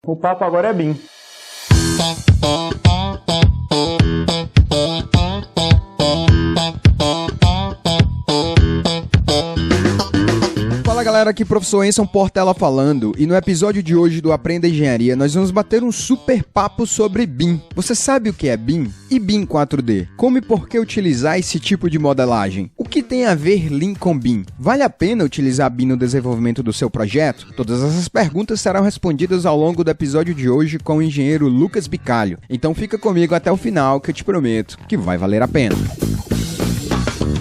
O papo agora é BIM. Fala galera, aqui Professor Enson Portela falando, e no episódio de hoje do Aprenda Engenharia nós vamos bater um super papo sobre BIM. Você sabe o que é BIM? E BIM 4D? Como e por que utilizar esse tipo de modelagem? O que tem a ver Lean com BIM? Vale a pena utilizar BIM no desenvolvimento do seu projeto? Todas essas perguntas serão respondidas ao longo do episódio de hoje com o engenheiro Lucas Bicalho. Então fica comigo até o final que eu te prometo que vai valer a pena.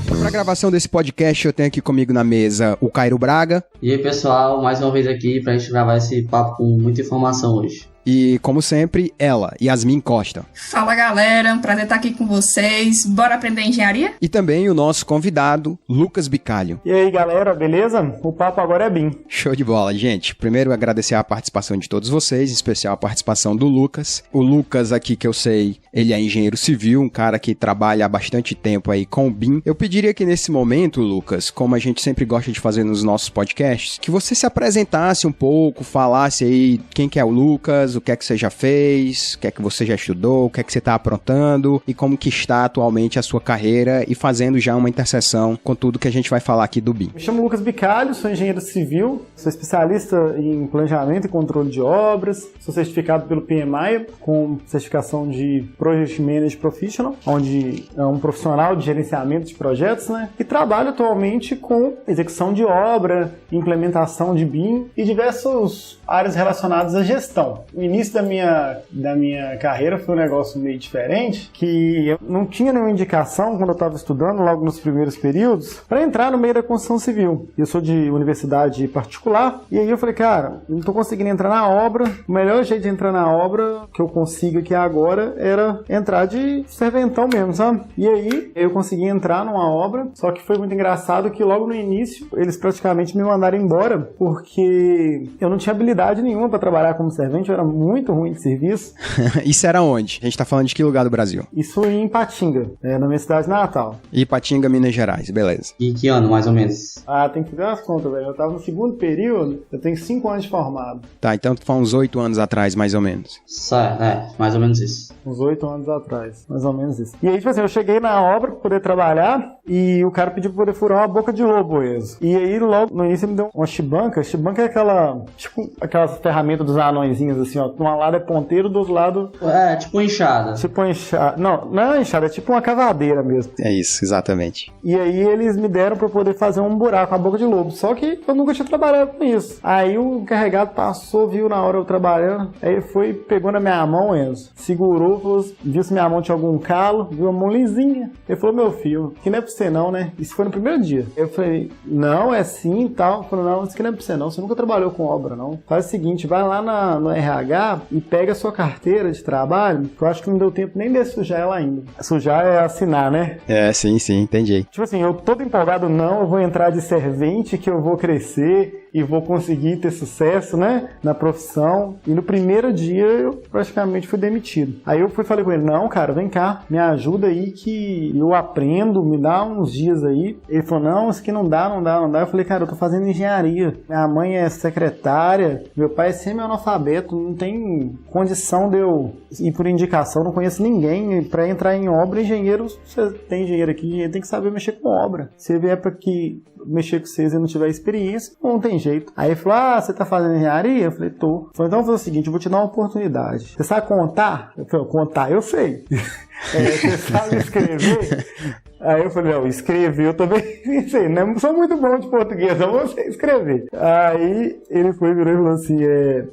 Para a gravação desse podcast, eu tenho aqui comigo na mesa o Cairo Braga. E aí, pessoal, mais uma vez aqui para a gente gravar esse papo com muita informação hoje. E, como sempre, ela, Yasmin Costa. Fala, galera. Um prazer estar aqui com vocês. Bora aprender engenharia? E também o nosso convidado, Lucas Bicalho. E aí, galera, beleza? O papo agora é BIM. Show de bola, gente. Primeiro, agradecer a participação de todos vocês, em especial a participação do Lucas. O Lucas aqui, que eu sei, ele é engenheiro civil, um cara que trabalha há bastante tempo aí com o BIM. Eu pediria que nesse momento, Lucas, como a gente sempre gosta de fazer nos nossos podcasts, que você se apresentasse um pouco, falasse aí quem que é o Lucas, o que é que você já fez, o que é que você já estudou, o que é que você está aprontando e como que está atualmente a sua carreira e fazendo já uma interseção com tudo que a gente vai falar aqui do BIM. Me chamo Lucas Bicalho, sou engenheiro civil, sou especialista em planejamento e controle de obras, sou certificado pelo PMI com certificação de Project Manager Professional, onde é um profissional de gerenciamento de projetos, né? E trabalho atualmente com execução de obra, implementação de BIM e diversas áreas relacionadas à gestão. O início da minha carreira foi um negócio meio diferente, que eu não tinha nenhuma indicação quando eu estava estudando, logo nos primeiros períodos, para entrar no meio da construção civil. Eu sou de universidade particular, e aí eu falei, cara, não estou conseguindo entrar na obra, o melhor jeito de entrar na obra que eu consigo aqui agora era entrar de serventão mesmo, sabe? E aí eu consegui entrar numa obra, só que foi muito engraçado que logo no início eles praticamente me mandaram embora, porque eu não tinha habilidade nenhuma para trabalhar como servente, eu era muito ruim de serviço. Isso era onde? A gente tá falando de que lugar do Brasil? Isso em Ipatinga, na minha cidade natal. Ipatinga, Minas Gerais, beleza. E que ano, mais ou menos? Tem que fazer umas contas, velho. Eu tava no segundo período, eu tenho 5 anos de formado. Tá, então foi uns 8 anos atrás, mais ou menos. Mais ou menos isso. Uns 8 anos atrás, mais ou menos isso. E aí, tipo assim, eu cheguei na obra pra poder trabalhar e o cara pediu pra poder furar uma boca de lobo, mesmo. E aí, logo no início, ele me deu uma chibanca. Chibanca é aquelas ferramentas dos anõezinhos, assim, ó. De um lado é ponteiro, do outro lado... tipo uma enxada. Tipo uma enxada. Não é uma enxada, é tipo uma cavadeira mesmo. É isso, exatamente. E aí, eles me deram pra poder fazer um buraco, uma boca de lobo. Só que eu nunca tinha trabalhado com isso. Aí, o encarregado passou, viu na hora eu trabalhando. Aí, foi, pegou na minha mão, Enzo. Segurou, falou, viu se minha mão tinha algum calo. Viu a mão lisinha. Ele falou, meu filho, que não é pra você não, né? Isso foi no primeiro dia. Eu falei, não, é sim e tal. Ele falou, não, isso aqui não é pra você não. Você nunca trabalhou com obra, não. Faz o seguinte, vai lá no RH e pega a sua carteira de trabalho, que eu acho que não deu tempo nem de sujar ela ainda. Sujar é assinar, né? Sim, entendi. Tipo assim, eu todo empolgado, não, eu vou entrar de servente, que eu vou crescer e vou conseguir ter sucesso, né, na profissão. E no primeiro dia eu praticamente fui demitido. Aí eu falei com ele, não, cara, vem cá, me ajuda aí que eu aprendo, me dá uns dias aí. Ele falou, não, isso aqui não dá. Eu falei, cara, eu tô fazendo engenharia. Minha mãe é secretária, meu pai é semi-analfabeto, não tem condição de eu ir por indicação, não conheço ninguém. Pra entrar em obra, engenheiro, você tem engenheiro aqui, engenheiro tem que saber mexer com obra. Se vier pra que mexer com vocês e não tiver experiência, não tem jeito. Aí ele falou, você tá fazendo engenharia? Eu falei, tô. Ele falou, então eu vou fazer o seguinte, eu vou te dar uma oportunidade. Você sabe contar? Eu falei, contar eu sei. Você sabe escrever? Aí eu falei, não, escrever eu também sei, não sou muito bom de português, eu vou escrever. Aí ele virou e falou assim,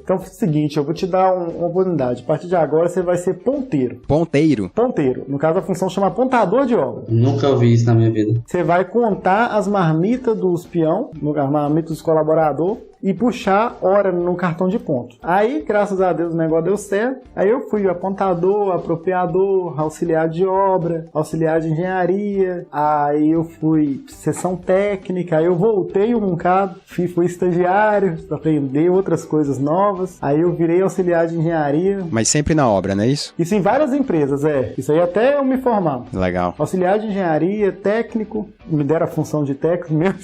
então é o seguinte, eu vou te dar uma oportunidade, a partir de agora você vai ser ponteiro. Ponteiro? Ponteiro, no caso a função chama apontador de obra. Nunca ouvi isso na minha vida. Você vai contar as marmitas dos peão, as marmitas dos colaboradores, e puxar hora no cartão de ponto. Aí, graças a Deus, o negócio deu certo. Aí eu fui apontador, apropriador, auxiliar de obra, auxiliar de engenharia. Aí eu fui sessão técnica. Aí eu voltei um bocado, fui estagiário, aprender outras coisas novas. Aí eu virei auxiliar de engenharia. Mas sempre na obra, não é isso? Isso em várias empresas, Isso aí até eu me formar. Legal. Auxiliar de engenharia, técnico. Me deram a função de técnico, mesmo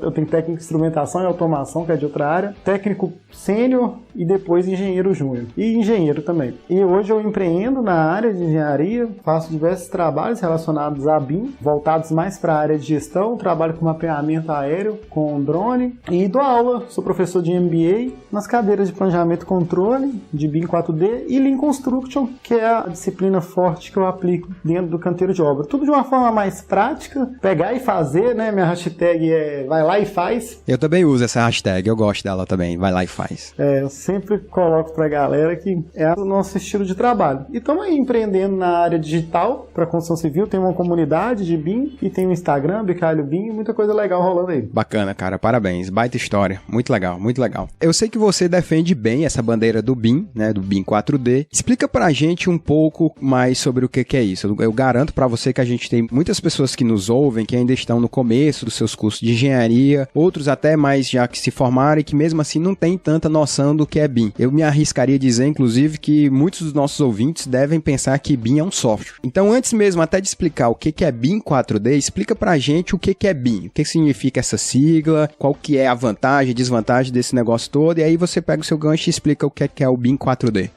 eu tenho técnico de instrumentação e automação, que é de outra área, técnico sênior e depois engenheiro júnior. E engenheiro também. E hoje eu empreendo na área de engenharia, faço diversos trabalhos relacionados à BIM, voltados mais para a área de gestão, trabalho com mapeamento aéreo, com drone e dou aula, sou professor de MBA nas cadeiras de planejamento e controle, de BIM 4D e Lean Construction, que é a disciplina forte que eu aplico dentro do canteiro de obra. Tudo de uma forma mais prática, pegar e fazer, né? Minha hashtag é vai lá e faz. Eu também uso essa hashtag, eu gosto dela também, vai lá e faz. Eu sempre coloco pra galera que é o nosso estilo de trabalho. E estamos aí empreendendo na área digital para construção civil, tem uma comunidade de BIM e tem um Instagram, Bicalho BIM, muita coisa legal rolando aí. Bacana, cara, parabéns, baita história, muito legal, muito legal. Eu sei que você defende bem essa bandeira do BIM, né, do BIM 4D. Explica pra gente um pouco mais sobre o que é isso. Eu garanto pra você que a gente tem muitas pessoas que nos ouvem, que ainda estão no começo dos seus cursos de engenharia, outros até mais já que se formaram e que mesmo assim não tem tanta noção do que é BIM. Eu me arriscaria a dizer, inclusive, que muitos dos nossos ouvintes devem pensar que BIM é um software. Então, antes mesmo até de explicar o que é BIM 4D, explica pra gente o que é BIM, o que significa essa sigla, qual que é a vantagem e desvantagem desse negócio todo, e aí você pega o seu gancho e explica o que é o BIM 4D.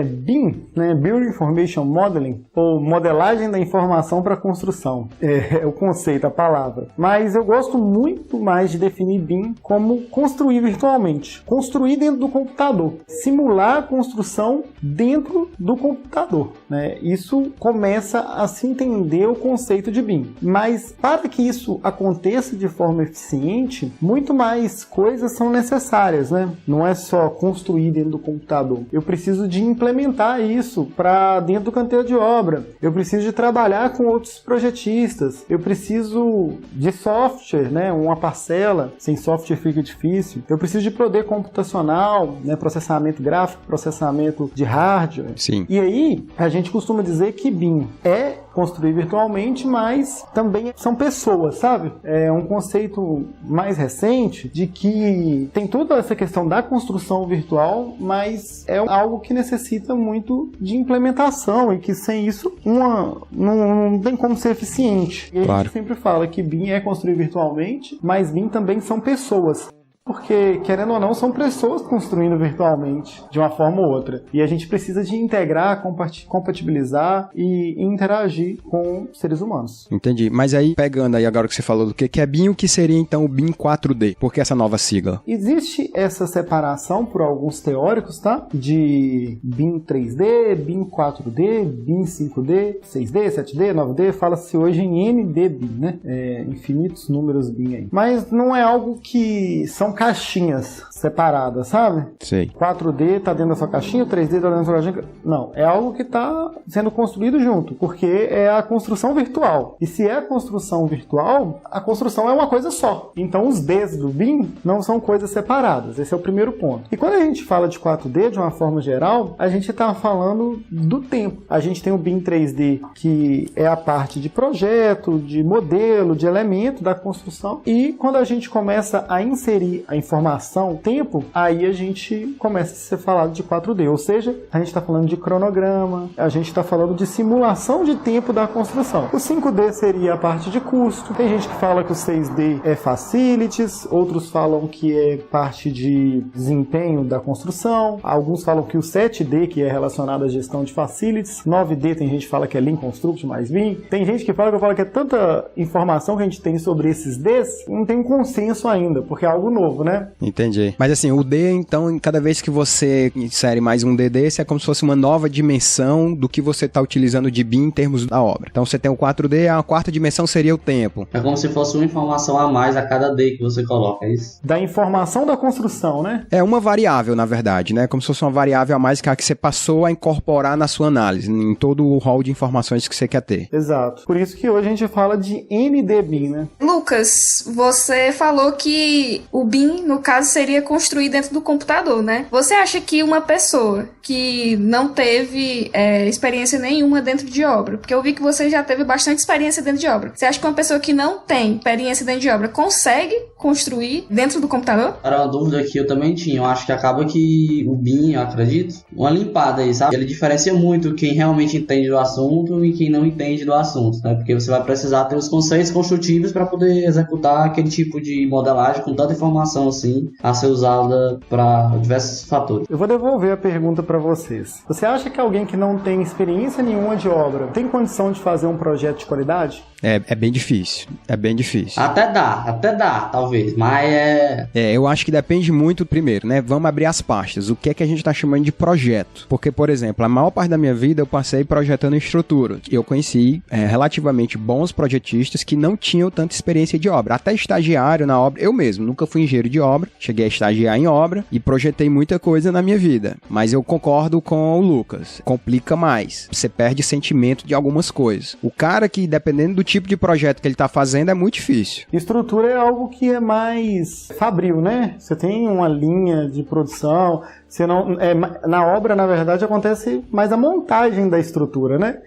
BIM, né, Building Information Modeling, ou modelagem da informação para construção, é o conceito, a palavra. Mas eu gosto muito mais de definir BIM como construir virtualmente, construir dentro do computador, simular a construção dentro do computador, né? Isso começa a se entender o conceito de BIM. Mas para que isso aconteça de forma eficiente, muito mais coisas são necessárias, né? Não é só construir dentro do computador. Eu preciso de implementar isso para dentro do canteiro de obra. Eu preciso de trabalhar com outros projetistas. Eu preciso de software, né? Uma parcela. Sem software fica difícil. Eu preciso de poder computacional, né? Processamento gráfico, processamento de hardware. Sim. E aí, a gente costuma dizer que BIM é construir virtualmente, mas também são pessoas, sabe? É um conceito mais recente de que tem toda essa questão da construção virtual, mas é algo que necessita muito de implementação e que sem isso não tem como ser eficiente. E a gente sempre fala que BIM é construir virtualmente, mas BIM também são pessoas. Porque, querendo ou não, são pessoas construindo virtualmente, de uma forma ou outra. E a gente precisa de integrar, compatibilizar e interagir com seres humanos. Entendi. Mas aí, pegando aí agora que você falou do que é BIM, o que seria então o BIM 4D? Por que essa nova sigla? Existe essa separação por alguns teóricos, tá? De BIM 3D, BIM 4D, BIM 5D, 6D, 7D, 9D. Fala-se hoje em ND-BIM, né? Infinitos números BIM aí. Mas não é algo que são caixinhas separadas, sabe? Sei. 4D tá dentro da sua caixinha, 3D tá dentro da sua caixinha. Não, é algo que tá sendo construído junto, porque é a construção virtual. E se é a construção virtual, a construção é uma coisa só. Então os Ds do BIM não são coisas separadas. Esse é o primeiro ponto. E quando a gente fala de 4D, de uma forma geral, a gente tá falando do tempo. A gente tem o BIM 3D, que é a parte de projeto, de modelo, de elemento da construção. E quando a gente começa a inserir a informação, tempo, aí a gente começa a ser falado de 4D, ou seja, a gente está falando de cronograma, a gente está falando de simulação de tempo da construção. O 5D seria a parte de custo, tem gente que fala que o 6D é facilities, outros falam que é parte de desempenho da construção, alguns falam que o 7D, que é relacionado à gestão de facilities, 9D tem gente que fala que é Lean Construction mais Lean, tem gente que fala que é tanta informação que a gente tem sobre esses Ds, não tem um consenso ainda, porque é algo novo, né? Entendi. Mas assim, o D, então, cada vez que você insere mais um D desse, é como se fosse uma nova dimensão do que você está utilizando de BIM em termos da obra. Então você tem o 4D, a quarta dimensão seria o tempo. É como se fosse uma informação a mais a cada D que você coloca, é isso? Da informação da construção, né? É uma variável, na verdade, né? Como se fosse uma variável a mais que você passou a incorporar na sua análise, em todo o rol de informações que você quer ter. Exato. Por isso que hoje a gente fala de ND-BIM, né? Lucas, você falou que o BIM, no caso, seria construir dentro do computador, né? Você acha que uma pessoa que não teve experiência nenhuma dentro de obra, porque eu vi que você já teve bastante experiência dentro de obra, você acha que uma pessoa que não tem experiência dentro de obra consegue construir dentro do computador? Era uma dúvida que eu também tinha. Eu acho que acaba que o BIM, eu acredito, uma limpada aí, sabe? Ele diferencia muito quem realmente entende do assunto e quem não entende do assunto, né? Porque você vai precisar ter os conceitos construtivos para poder executar aquele tipo de modelagem com tanta informação informação assim a ser usada para diversos fatores. Eu vou devolver a pergunta para vocês. Você acha que alguém que não tem experiência nenhuma de obra tem condição de fazer um projeto de qualidade? É bem difícil. É bem difícil. Até dá, talvez, mas eu acho que depende muito, primeiro, né? Vamos abrir as pastas. O que é que a gente tá chamando de projeto? Porque, por exemplo, a maior parte da minha vida eu passei projetando estrutura. Eu conheci relativamente bons projetistas que não tinham tanta experiência de obra. Até estagiário na obra. Eu mesmo, nunca fui engenheiro de obra. Cheguei a estagiar em obra e projetei muita coisa na minha vida. Mas eu concordo com o Lucas. Complica mais. Você perde sentimento de algumas coisas. O cara que, dependendo do tipo de projeto que ele tá fazendo, é muito difícil. Estrutura é algo que é mais fabril, né? Você tem uma linha de produção, você não, na obra, na verdade, acontece mais a montagem da estrutura, né?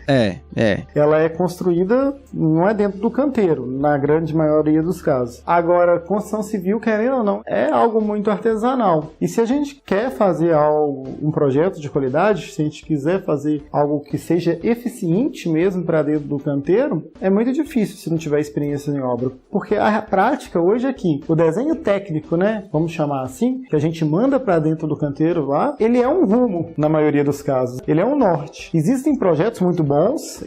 Ela é construída, não é dentro do canteiro, na grande maioria dos casos. Agora, construção civil, querendo ou não, é algo muito artesanal. E se a gente quer fazer um projeto de qualidade, se a gente quiser fazer algo que seja eficiente mesmo para dentro do canteiro, é muito difícil se não tiver experiência em obra. Porque a prática hoje é que o desenho técnico, né, vamos chamar assim, que a gente manda para dentro do canteiro lá, ele é um rumo, na maioria dos casos. Ele é um norte. Existem projetos muito bons,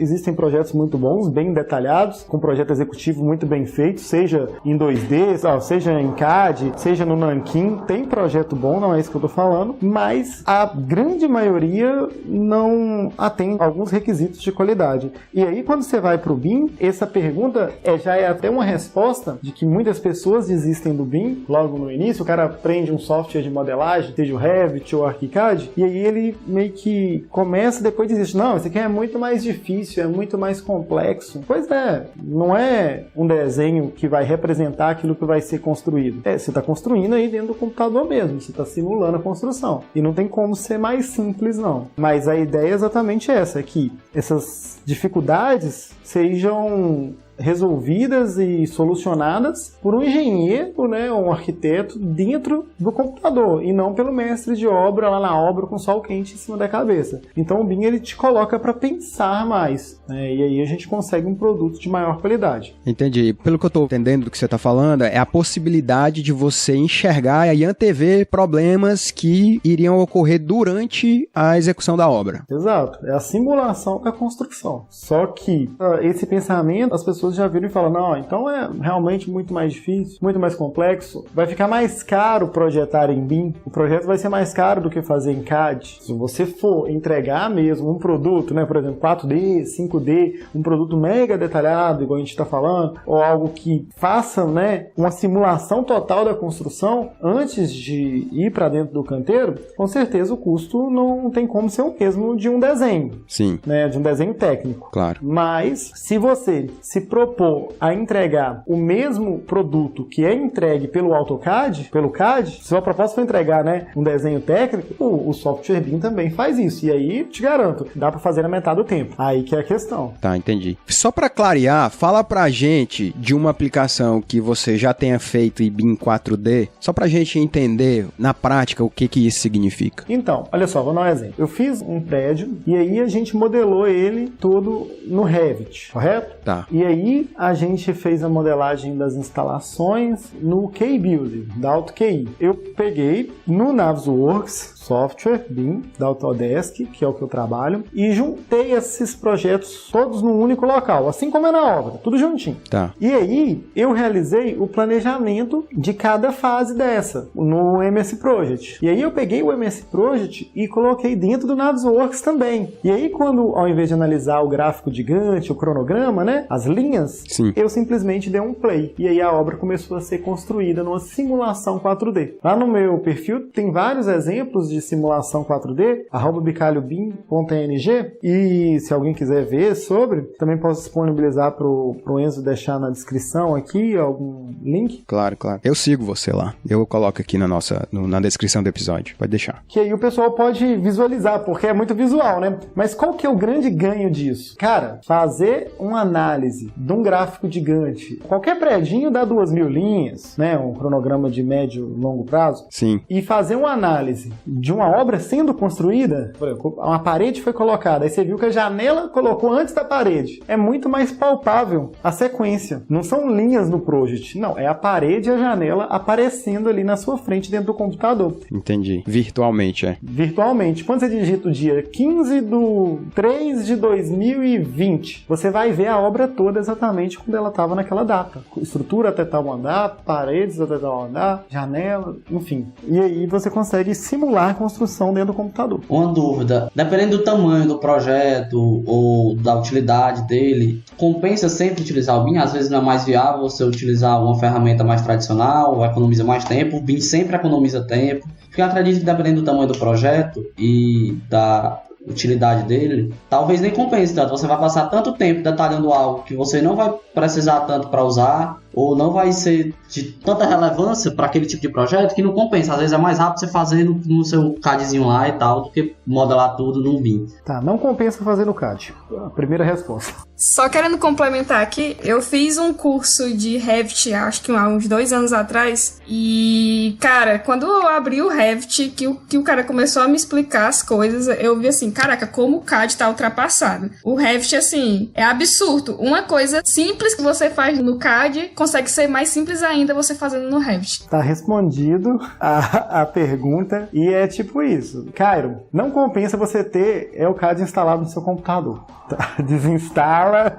bem detalhados, com projeto executivo muito bem feito, seja em 2D, seja em CAD, seja no Nankin. Tem projeto bom, não é isso que eu tô falando, mas a grande maioria não atende alguns requisitos de qualidade. E aí, quando você vai pro BIM, essa pergunta já é até uma resposta de que muitas pessoas desistem do BIM logo no início. O cara aprende um software de modelagem, seja o Revit ou ArchiCAD, e aí ele meio que começa e depois desiste. Não, isso aqui é muito mais difícil, é muito mais complexo. Pois é, não é um desenho que vai representar aquilo que vai ser construído. Você está construindo aí dentro do computador mesmo, você está simulando a construção. E não tem como ser mais simples, não. Mas a ideia é exatamente essa, é que essas dificuldades sejam resolvidas e solucionadas por um engenheiro, né, um arquiteto dentro do computador e não pelo mestre de obra lá na obra com sol quente em cima da cabeça. Então o BIM ele te coloca para pensar mais, né, e aí a gente consegue um produto de maior qualidade. Entendi. Pelo que eu estou entendendo do que você está falando, é a possibilidade de você enxergar e antever problemas que iriam ocorrer durante a execução da obra. Exato. É a simulação da construção. Só que esse pensamento as pessoas já viram e falam, não, então é realmente muito mais difícil, muito mais complexo, vai ficar mais caro projetar em BIM, o projeto vai ser mais caro do que fazer em CAD. Se você for entregar mesmo um produto, né, por exemplo, 4D, 5D, um produto mega detalhado, igual a gente está falando, ou algo que faça, né, uma simulação total da construção antes de ir para dentro do canteiro, com certeza o custo não tem como ser o mesmo de um desenho. Sim. Né, de um desenho técnico. Claro. Mas, se você se propor a entregar o mesmo produto que é entregue pelo AutoCAD, pelo CAD, se a proposta for entregar, né, um desenho técnico, o software BIM também faz isso. E aí, te garanto, dá para fazer na metade do tempo. Aí que é a questão. Tá, entendi. Só para clarear, fala pra gente de uma aplicação que você já tenha feito em BIM 4D, só pra gente entender na prática o que isso significa. Então, olha só, vou dar um exemplo. Eu fiz um prédio e aí a gente modelou ele todo no Revit, correto? Tá. E aí a gente fez a modelagem das instalações no K-Builder, da AutoKI. Eu peguei no Navisworks, software BIM da Autodesk, que é o que eu trabalho, e juntei esses projetos todos num único local, assim como é na obra, tudo juntinho. Tá. E aí eu realizei o planejamento de cada fase dessa no MS Project. E aí eu peguei o MS Project e coloquei dentro do Navisworks também. E aí quando, ao invés de analisar o gráfico de Gantt, o cronograma, né, as linhas, sim, eu simplesmente dei um play. E aí a obra começou a ser construída numa simulação 4D. Lá no meu perfil tem vários exemplos de simulação 4D, @bicalhobim.ng, e se alguém quiser ver sobre, também posso disponibilizar pro Enzo deixar na descrição aqui algum link. Claro, claro. Eu sigo você lá. Eu coloco aqui na descrição do episódio. Pode deixar. Que aí o pessoal pode visualizar, porque é muito visual, né? Mas qual que é o grande ganho disso? Cara, fazer uma análise de um gráfico de Gantt, qualquer predinho dá 2.000 linhas, né? Um cronograma de médio e longo prazo. Sim. E fazer uma análise de uma obra sendo construída, por exemplo, uma parede foi colocada, aí você viu que a janela colocou antes da parede. É muito mais palpável a sequência. Não são linhas no project, não. É a parede e a janela aparecendo ali na sua frente dentro do computador. Entendi. Virtualmente, é. Virtualmente. Quando você digita o dia 15/3/2020, você vai ver a obra toda exatamente quando ela estava naquela data. Estrutura até tal andar, paredes até tal andar, janela, enfim. E aí você consegue simular a construção dentro do computador. Uma dúvida, dependendo do tamanho do projeto ou da utilidade dele, compensa sempre utilizar o BIM? Às vezes não é mais viável você utilizar uma ferramenta mais tradicional, economiza mais tempo, o BIM sempre economiza tempo. Porque eu acredito que dependendo do tamanho do projeto e da utilidade dele, talvez nem compense tanto. Você vai passar tanto tempo detalhando algo que você não vai precisar tanto para usar, ou não vai ser de tanta relevância para aquele tipo de projeto que não compensa. Às vezes é mais rápido você fazer no seu CADzinho lá e tal, do que modelar tudo num BIM. Tá, não compensa fazer no CAD. A primeira resposta. Só querendo complementar aqui, eu fiz um curso de Revit, acho que há uns 2 anos atrás, e, cara, quando eu abri o Revit, que o cara começou a me explicar as coisas, eu vi assim, caraca, como o CAD tá ultrapassado. O Revit, assim, é absurdo. Uma coisa simples que você faz no CAD consegue ser mais simples ainda você fazendo no Revit. Tá respondido a pergunta, e é tipo isso. Cairo, não compensa você ter o CAD instalado no seu computador. Tá? Desinstala.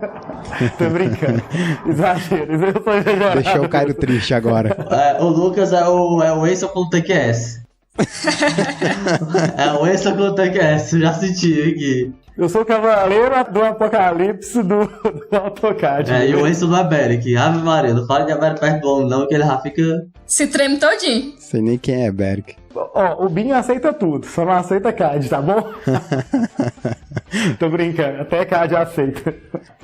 Tô brincando. Exagero. Deixou o Cairo triste agora. O Lucas é o Ace com o TQS. É o Ace com o TQS, eu já senti aqui. Eu sou o cavaleiro do apocalipse do AutoCAD. E o Enzo do Aberic. Ave Maria, não fala de Aberic perto do homem não, que ele já fica... Se treme todinho. Sei nem quem é Aberic. Ó, o BIM aceita tudo, só não aceita CAD, tá bom? Tô brincando, até CAD aceita.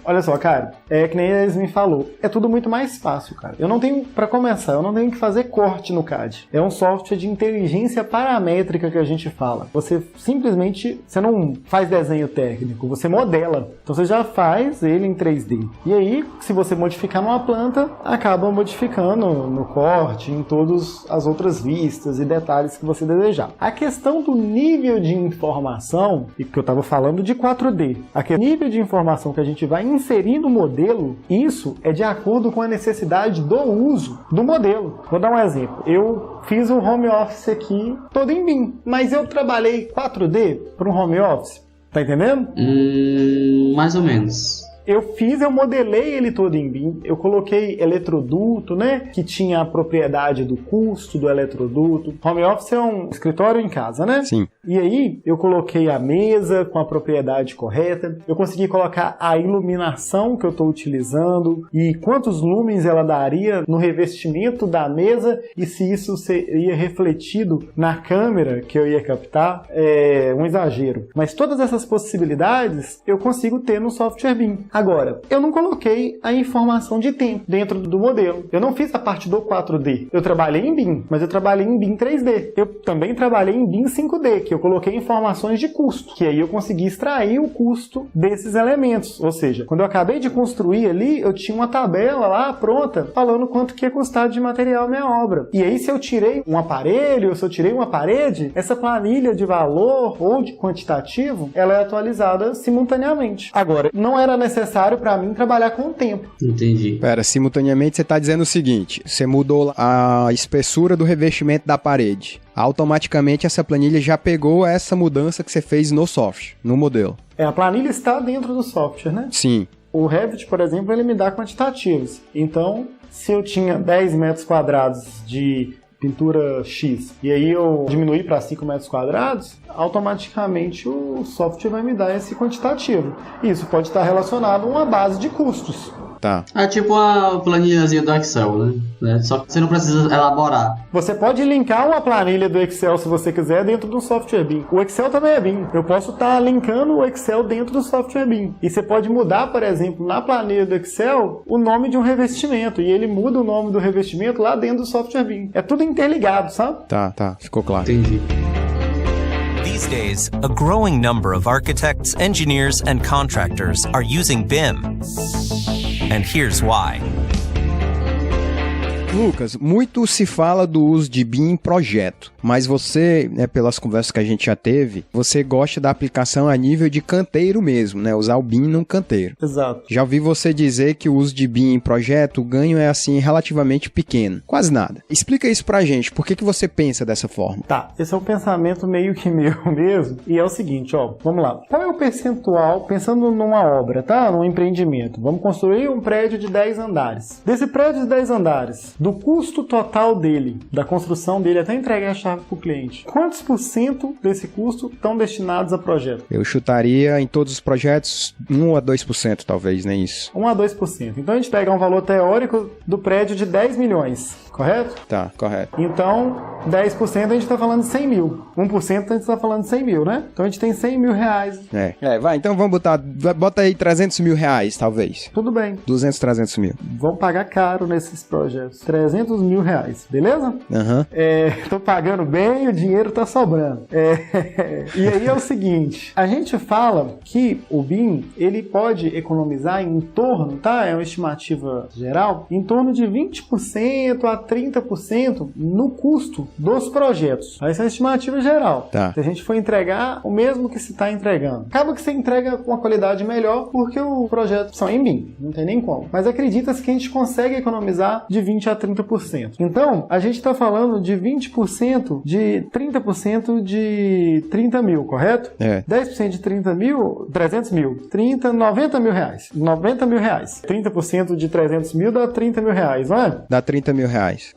Olha só, cara, que nem a Yasmin falou, é tudo muito mais fácil, cara. Eu não tenho, pra começar, eu não tenho que fazer corte no CAD. É um software de inteligência paramétrica que a gente fala. Você simplesmente, você não faz desenho técnico, você modela. Então você já faz ele em 3D. E aí, se você modificar numa planta, acaba modificando no corte, em todas as outras vistas e detalhes que você desejar. A questão do nível de informação, e que eu estava falando de 4D, aquele nível de informação que a gente vai inserir no modelo, isso é de acordo com a necessidade do uso do modelo. Vou dar um exemplo. Eu fiz um home office aqui todo em BIM, mas eu trabalhei 4D para um home office. Tá entendendo? Mais ou menos. Eu modelei ele todo em BIM, eu coloquei eletroduto, né, que tinha a propriedade do custo do eletroduto. Home office é um escritório em casa, né? Sim. E aí, eu coloquei a mesa com a propriedade correta, eu consegui colocar a iluminação que eu estou utilizando e quantos lumens ela daria no revestimento da mesa e se isso seria refletido na câmera que eu ia captar. É um exagero. Mas todas essas possibilidades eu consigo ter no software BIM. Agora, eu não coloquei a informação de tempo dentro do modelo. Eu não fiz a parte do 4D. Eu trabalhei em BIM, mas eu trabalhei em BIM 3D. Eu também trabalhei em BIM 5D, que eu coloquei informações de custo, que aí eu consegui extrair o custo desses elementos. Ou seja, quando eu acabei de construir ali, eu tinha uma tabela lá pronta, falando quanto que ia custar de material minha obra. E aí, se eu tirei um aparelho, ou se eu tirei uma parede, essa planilha de valor ou de quantitativo, ela é atualizada simultaneamente. Agora, não era necessário para mim trabalhar com o tempo. Entendi. Pera, simultaneamente você está dizendo o seguinte, você mudou a espessura do revestimento da parede. Automaticamente essa planilha já pegou essa mudança que você fez no software, no modelo. A planilha está dentro do software, né? Sim. O Revit, por exemplo, ele me dá quantitativos. Então, se eu tinha 10 metros quadrados de pintura X, e aí eu diminuí para 5 metros quadrados, automaticamente o software vai me dar esse quantitativo. Isso pode estar relacionado a uma base de custos. Tá. É tipo uma planilhazinha do Excel, né? Só que você não precisa elaborar. Você pode linkar uma planilha do Excel, se você quiser, dentro do software BIM. O Excel também é BIM. Eu posso estar linkando o Excel dentro do software BIM. E você pode mudar, por exemplo, na planilha do Excel, o nome de um revestimento. E ele muda o nome do revestimento lá dentro do software BIM. É tudo interligado, sabe? Tá. Ficou claro. Entendi. These days, a growing number of architects, engineers, and contractors are using BIM. And here's why. Lucas, muito se fala do uso de BIM em projeto, mas você, né, pelas conversas que a gente já teve, você gosta da aplicação a nível de canteiro mesmo, né? Usar o BIM num canteiro. Exato. Já ouvi você dizer que o uso de BIM em projeto, o ganho é assim relativamente pequeno, quase nada. Explica isso pra gente, por que você pensa dessa forma? Tá, esse é um pensamento meio que meu mesmo, e é o seguinte, ó, vamos lá. Qual é o percentual, pensando numa obra, tá? Num empreendimento, vamos construir um prédio de 10 andares. Desse prédio de 10 andares, do custo total dele, da construção dele até entregar a chave pro cliente, quantos % desse custo estão destinados a projeto? Eu chutaria em todos os projetos 1 a 2%, talvez, nem isso. 1 a 2%. Então a gente pega um valor teórico do prédio de 10 milhões, correto? Tá, correto. Então, 10% a gente está falando de 100 mil. 1% a gente está falando de 100 mil, né? Então a gente tem 100 mil reais. Vai, então vamos bota aí 300 mil reais, talvez. Tudo bem. 200, 300 mil. Vamos pagar caro nesses projetos. 300 mil reais, beleza? Aham. Tô pagando bem, o dinheiro tá sobrando. E aí é o seguinte, a gente fala que o BIM, ele pode economizar em torno, tá? É uma estimativa geral, em torno de 20% a 30% no custo dos projetos. Essa é a estimativa geral. Tá. Se a gente for entregar o mesmo que se está entregando. Acaba que você entrega com uma qualidade melhor porque os projetos são em BIM, não tem nem como. Mas acredita-se que a gente consegue economizar de 20% a 30%. Então, a gente está falando de 20% de 30% de 30 mil, correto? 10% de 30 mil, 300 mil. 30, 90 mil reais. 90 mil reais. 30% de 300 mil dá 30 mil reais, não é? Dá 30 mil reais.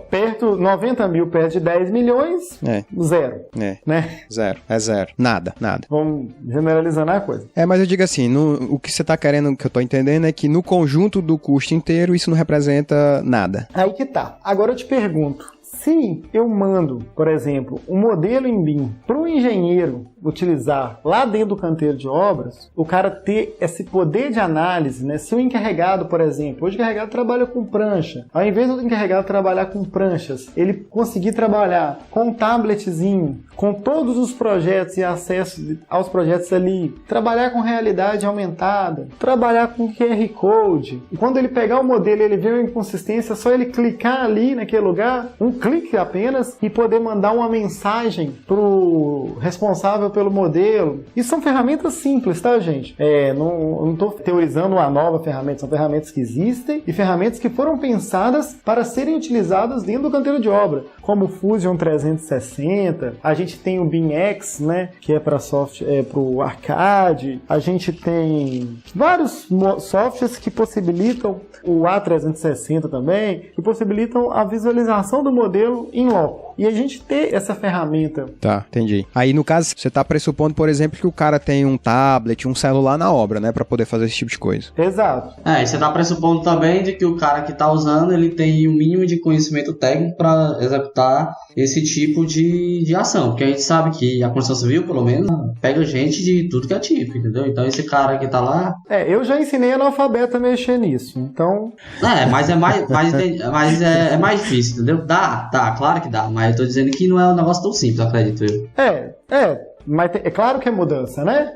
Perto, 90 mil perto de 10 milhões, zero. Né? Zero. É zero. Nada. Vamos generalizando a coisa. Mas eu digo assim, o que você tá querendo, que eu tô entendendo, é que no conjunto do custo inteiro, isso não representa nada. Aí que tá. Agora eu te pergunto, se eu mando, por exemplo, um modelo em BIM para o engenheiro utilizar lá dentro do canteiro de obras, o cara ter esse poder de análise, né? Se o encarregado, por exemplo, hoje o encarregado trabalha com prancha, ao invés do encarregado trabalhar com pranchas, ele conseguir trabalhar com um tabletzinho, com todos os projetos e acesso aos projetos ali, trabalhar com realidade aumentada, trabalhar com QR Code, e quando ele pegar o modelo e ele ver uma inconsistência, é só ele clicar ali naquele lugar, um clique apenas, e poder mandar uma mensagem pro responsável pelo modelo. Isso são ferramentas simples, tá, gente? Não estou teorizando uma nova ferramenta, são ferramentas que existem e ferramentas que foram pensadas para serem utilizadas dentro do canteiro de obra, como o Fusion 360, a gente tem o BIMX, né, que é para o arcade, a gente tem vários softwares que possibilitam o A360 também, que possibilitam a visualização do modelo em loco. E a gente ter essa ferramenta. Tá, entendi. Aí, no caso, você tá pressupondo, por exemplo, que o cara tem um tablet, um celular na obra, né, pra poder fazer esse tipo de coisa. Exato. E você tá pressupondo também de que o cara que tá usando, ele tem o mínimo de conhecimento técnico pra executar esse tipo de ação. Porque a gente sabe que a construção civil, pelo menos, pega gente de tudo que é tipo, entendeu? Então, esse cara que tá lá... eu já ensinei analfabeto a mexer nisso, então... Mas é mais difícil, entendeu? Dá, claro que dá, mas eu tô dizendo que não é um negócio tão simples, acredito eu. Mas é claro que é mudança, né?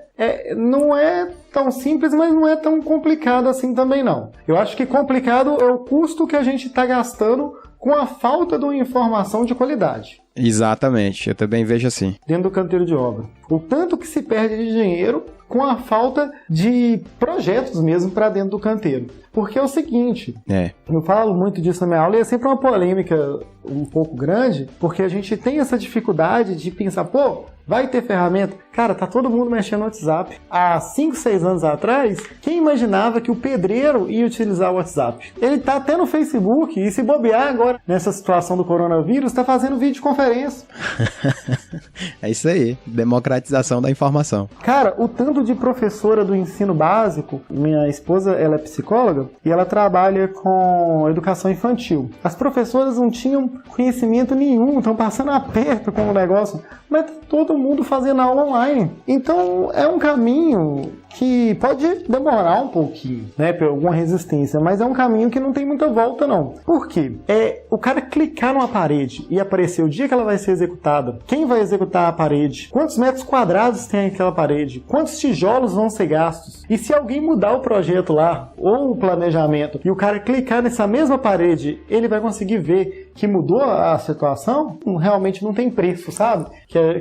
Não é tão simples, mas não é tão complicado assim também não. Eu acho que complicado é o custo que a gente está gastando com a falta de uma informação de qualidade. Exatamente, eu também vejo assim. Dentro do canteiro de obra. O tanto que se perde de dinheiro com a falta de projetos mesmo para dentro do canteiro. Porque é o seguinte, eu falo muito disso na minha aula e é sempre uma polêmica um pouco grande, porque a gente tem essa dificuldade de pensar, vai ter ferramenta? Cara, tá todo mundo mexendo no WhatsApp. Há 5, 6 anos atrás, quem imaginava que o pedreiro ia utilizar o WhatsApp? Ele tá até no Facebook e se bobear agora, nessa situação do coronavírus, tá fazendo videoconferência. É isso aí, democratização da informação. Cara, o tanto de professora do ensino básico, minha esposa, ela é psicóloga e ela trabalha com educação infantil. As professoras não tinham conhecimento nenhum, estão passando aperto com o negócio, mas tá todo mundo fazendo aula online. Então é um caminho que pode demorar um pouquinho, né, por alguma resistência, mas é um caminho que não tem muita volta, não. Por quê? O cara clicar numa parede e aparecer o dia que ela vai ser executada, quem vai executar a parede, quantos metros quadrados tem aquela parede, quantos tijolos vão ser gastos, e se alguém mudar o projeto lá, ou o planejamento, e o cara clicar nessa mesma parede, ele vai conseguir ver que mudou a situação, realmente não tem preço, sabe?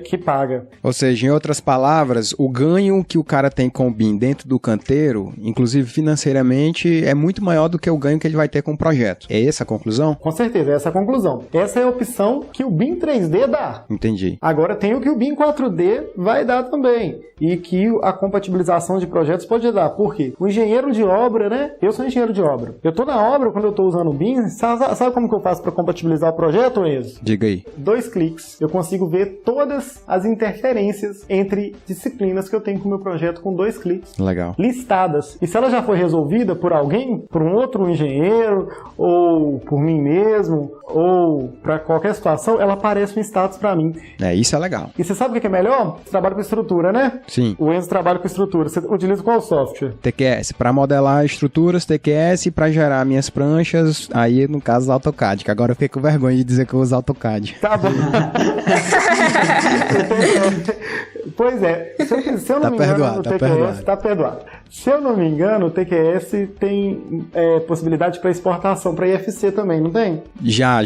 Que paga. Ou seja, em outras palavras, o ganho que o cara tem com o BIM dentro do canteiro, inclusive financeiramente, é muito maior do que o ganho que ele vai ter com o projeto. É essa a conclusão? Com certeza, é essa a conclusão. Essa é a opção que o BIM 3D dá. Entendi. Agora tem o que o BIM 4D vai dar também. E que a compatibilização de projetos pode dar. Por quê? O engenheiro de obra, né? Eu sou engenheiro de obra. Eu tô na obra, quando eu tô usando o BIM, sabe como que eu faço para compatibilizar o projeto, Enzo? Diga aí. 2 cliques. Eu consigo ver todas as interferências entre disciplinas que eu tenho com o meu projeto com 2 cliques. Legal. Listadas. E se ela já foi resolvida por alguém, por um outro engenheiro, ou por mim mesmo, ou para qualquer situação, ela aparece um status para mim. Isso é legal. E você sabe o que é melhor? Você trabalha com estrutura, né? Sim. O Enzo trabalha com estrutura. Você utiliza qual software? TQS. Para modelar estruturas, TQS. Para gerar minhas pranchas, aí no caso AutoCAD, que agora eu fiquei com vergonha de dizer que eu uso AutoCAD. Tá bom. Pois é. Se eu não me engano, no TQS tá perdoado. Se eu não me engano, o TQS tem possibilidade para exportação para IFC também, não tem? Já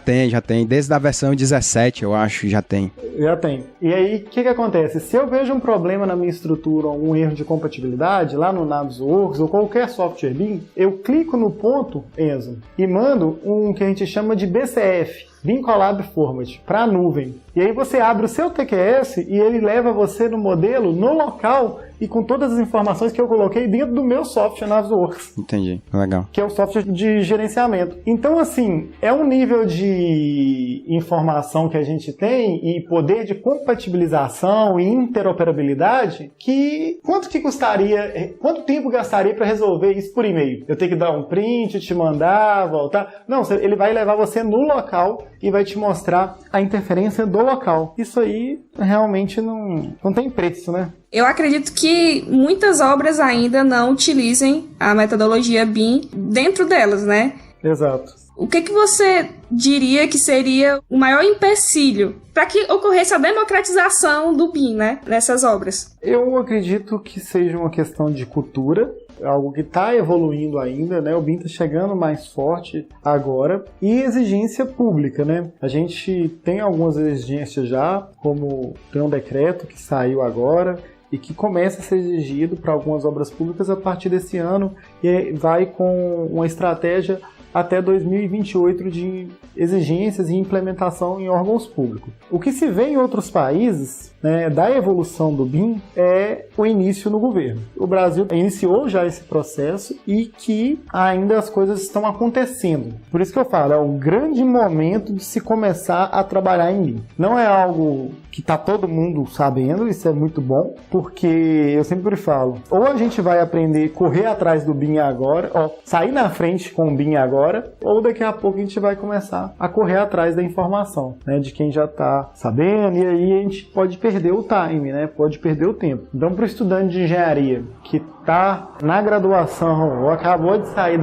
tem. Desde a versão 17, eu acho, já tem. Já tem. E aí, o que acontece? Se eu vejo um problema na minha estrutura, um erro de compatibilidade, lá no Navisworks ou qualquer software BIM, eu clico no ponto, Enzo, e mando um que a gente chama de BCF, BIM Collab Format, para a nuvem. E aí você abre o seu TQS e ele leva você no modelo, no local, e com todas as informações que eu coloquei dentro do meu software Navisworks. Entendi, legal. Que é o software de gerenciamento. Então, assim, é um nível de informação que a gente tem e poder de compatibilização e interoperabilidade que quanto tempo gastaria para resolver isso por e-mail? Eu tenho que dar um print, te mandar, voltar? Não, ele vai levar você no local e vai te mostrar a interferência do local. Isso aí realmente não tem preço, né? Eu acredito que muitas obras ainda não utilizem a metodologia BIM dentro delas, né? Exato. O que você diria que seria o maior empecilho para que ocorresse a democratização do BIM, né, nessas obras? Eu acredito que seja uma questão de cultura, algo que está evoluindo ainda, né? O BIM está chegando mais forte agora, e exigência pública, né? A gente tem algumas exigências já, como tem um decreto que saiu agora e que começa a ser exigido para algumas obras públicas a partir desse ano e vai com uma estratégia até 2028 de exigências e implementação em órgãos públicos. O que se vê em outros países, né, da evolução do BIM é o início no governo. O Brasil iniciou já esse processo e que ainda as coisas estão acontecendo. Por isso que eu falo, é um grande momento de se começar a trabalhar em BIM. Não é algo que está todo mundo sabendo, isso é muito bom, porque eu sempre falo, ou a gente vai aprender a correr atrás do BIM agora, sair na frente com o BIM agora, ou daqui a pouco a gente vai começar a correr atrás da informação, né, de quem já está sabendo, e aí a gente pode perder o time, né, pode perder o tempo. Então, para o estudante de engenharia que está na graduação ou acabou de sair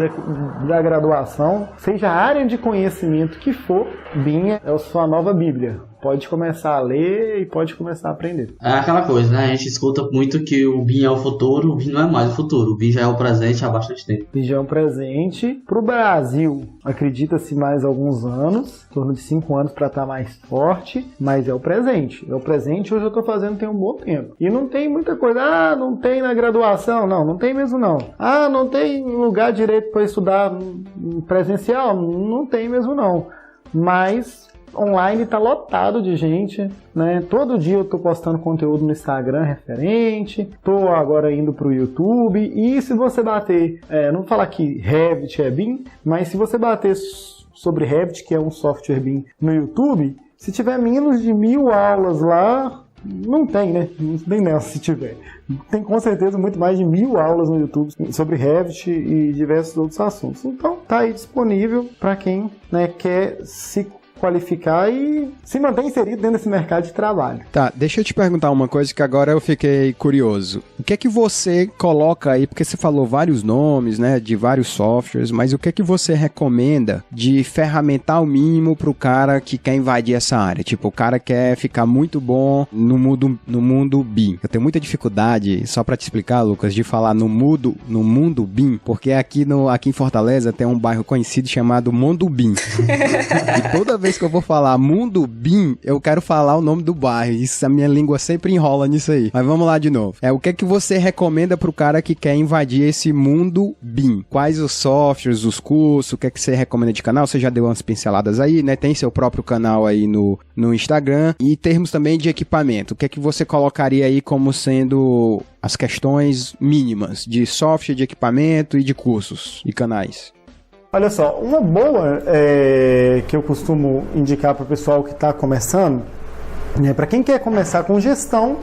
da graduação, seja a área de conhecimento que for, BIM é a sua nova Bíblia. Pode começar a ler e pode começar a aprender. É aquela coisa, né? A gente escuta muito que o BIM é o futuro, o BIM não é mais o futuro. O BIM já é o presente há bastante tempo. O BIM já é um presente. Para o Brasil, acredita-se mais alguns anos, em torno de 5 anos para estar mais forte, mas é o presente. É o presente, hoje eu estou fazendo tem um bom tempo. E não tem muita coisa, não tem na graduação, não tem mesmo não. Não tem lugar direito para estudar presencial, não tem mesmo não. Mas online está lotado de gente, né? Todo dia eu estou postando conteúdo no Instagram referente, estou agora indo para o YouTube, e se você bater, não vou falar que Revit é BIM, mas se você bater sobre Revit, que é um software BIM no YouTube, se tiver menos de 1000 aulas lá, não tem, né? Nem nessa se tiver. Tem com certeza muito mais de 1000 aulas no YouTube sobre Revit e diversos outros assuntos. Então tá aí disponível para quem, né, quer se qualificar e se manter inserido dentro desse mercado de trabalho. Tá, deixa eu te perguntar uma coisa que agora eu fiquei curioso. O que é que você coloca aí, porque você falou vários nomes, né, de vários softwares, mas o que é que você recomenda de ferramental mínimo pro cara que quer invadir essa área? Tipo, o cara quer ficar muito bom no mundo BIM. Eu tenho muita dificuldade, só pra te explicar, Lucas, de falar no mundo BIM, porque aqui em Fortaleza tem um bairro conhecido chamado Mundo BIM. E toda vez que eu vou falar Mundo BIM, eu quero falar o nome do bairro. Isso, a minha língua sempre enrola nisso aí. Mas vamos lá de novo. O que é que você recomenda pro cara que quer invadir esse mundo BIM? Quais os softwares, os cursos, o que é que você recomenda de canal? Você já deu umas pinceladas aí, né? Tem seu próprio canal aí no Instagram. E termos também de equipamento. O que é que você colocaria aí como sendo as questões mínimas de software, de equipamento e de cursos e canais? Olha só, uma boa que eu costumo indicar para o pessoal que está começando, né, para quem quer começar com gestão,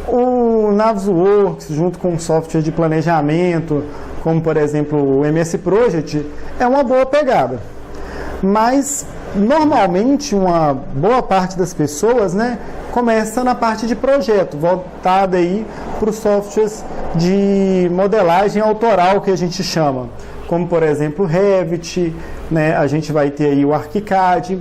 o Navisworks, junto com um software de planejamento, como por exemplo o MS Project, é uma boa pegada. Mas, normalmente, uma boa parte das pessoas, né, começa na parte de projeto, voltada aí para os softwares de modelagem autoral, que a gente chama. Como, por exemplo, o Revit, né? A gente vai ter aí o ArchiCAD.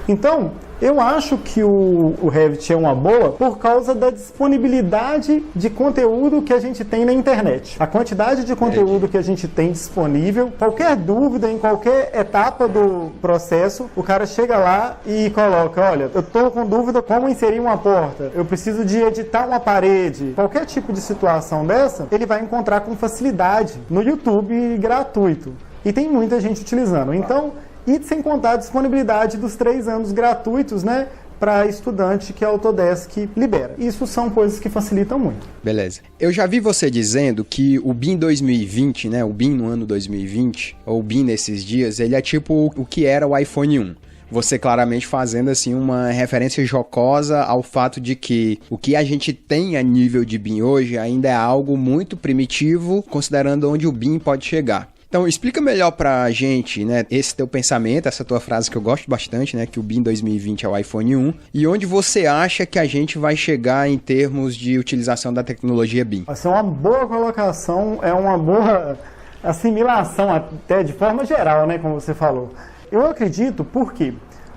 Então, eu acho que o Revit é uma boa por causa da disponibilidade de conteúdo que a gente tem na internet. A quantidade de conteúdo que a gente tem disponível, qualquer dúvida em qualquer etapa do processo, o cara chega lá e coloca, olha, eu estou com dúvida como inserir uma porta, eu preciso de editar uma parede. Qualquer tipo de situação dessa, ele vai encontrar com facilidade no YouTube gratuito. E tem muita gente utilizando. Então, e sem contar a disponibilidade dos 3 anos gratuitos, né, para estudante que a Autodesk libera. Isso são coisas que facilitam muito. Beleza. Eu já vi você dizendo que o BIM 2020, né, o BIM no ano 2020, ou o BIM nesses dias, ele é tipo o que era o iPhone 1. Você claramente fazendo assim uma referência jocosa ao fato de que o que a gente tem a nível de BIM hoje ainda é algo muito primitivo, considerando onde o BIM pode chegar. Então, explica melhor pra gente, né, esse teu pensamento, essa tua frase que eu gosto bastante, né, que o BIM 2020 é o iPhone 1, e onde você acha que a gente vai chegar em termos de utilização da tecnologia BIM? Essa é uma boa colocação, é uma boa assimilação até de forma geral, né, como você falou. Eu acredito porque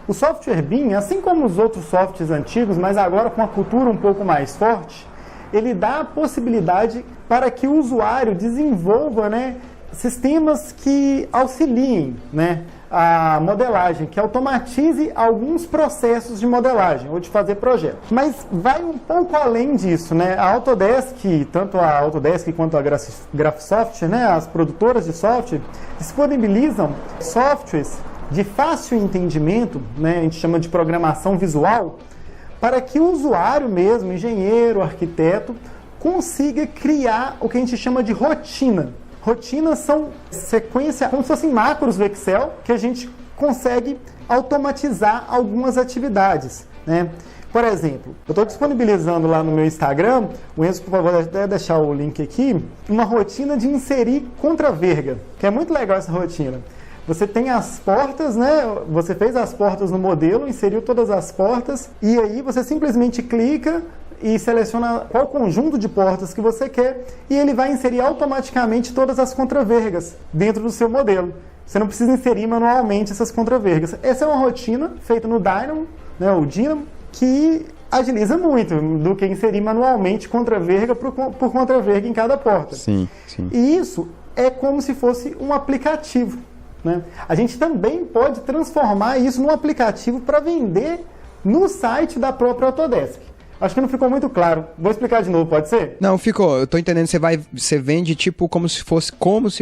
o software BIM, assim como os outros softwares antigos, mas agora com uma cultura um pouco mais forte, ele dá a possibilidade para que o usuário desenvolva, né, sistemas que auxiliem, né, a modelagem, que automatize alguns processos de modelagem ou de fazer projetos. Mas vai um pouco além disso, né? A Autodesk, tanto a Autodesk quanto a Graphisoft, né, as produtoras de software, disponibilizam softwares de fácil entendimento, né, a gente chama de programação visual, para que o usuário mesmo, engenheiro, arquiteto, consiga criar o que a gente chama de rotina. Rotinas são sequência, como se fossem macros do Excel, que a gente consegue automatizar algumas atividades, né? Por exemplo, eu estou disponibilizando lá no meu Instagram, o Enzo, por favor, deve deixar o link aqui, uma rotina de inserir contraverga, que é muito legal essa rotina. Você tem as portas, né? Você fez as portas no modelo, inseriu todas as portas, e aí você simplesmente clica e seleciona qual conjunto de portas que você quer e ele vai inserir automaticamente todas as contravergas dentro do seu modelo. Você não precisa inserir manualmente essas contravergas. Essa é uma rotina feita no Dynamo, né, o Dynamo, que agiliza muito do que inserir manualmente contraverga por contraverga em cada porta. Sim, sim. E isso é como se fosse um aplicativo, né? A gente também pode transformar isso num aplicativo para vender no site da própria Autodesk. Acho que não ficou muito claro. Vou explicar de novo, pode ser? Não, ficou. Eu tô entendendo. Você vende tipo como se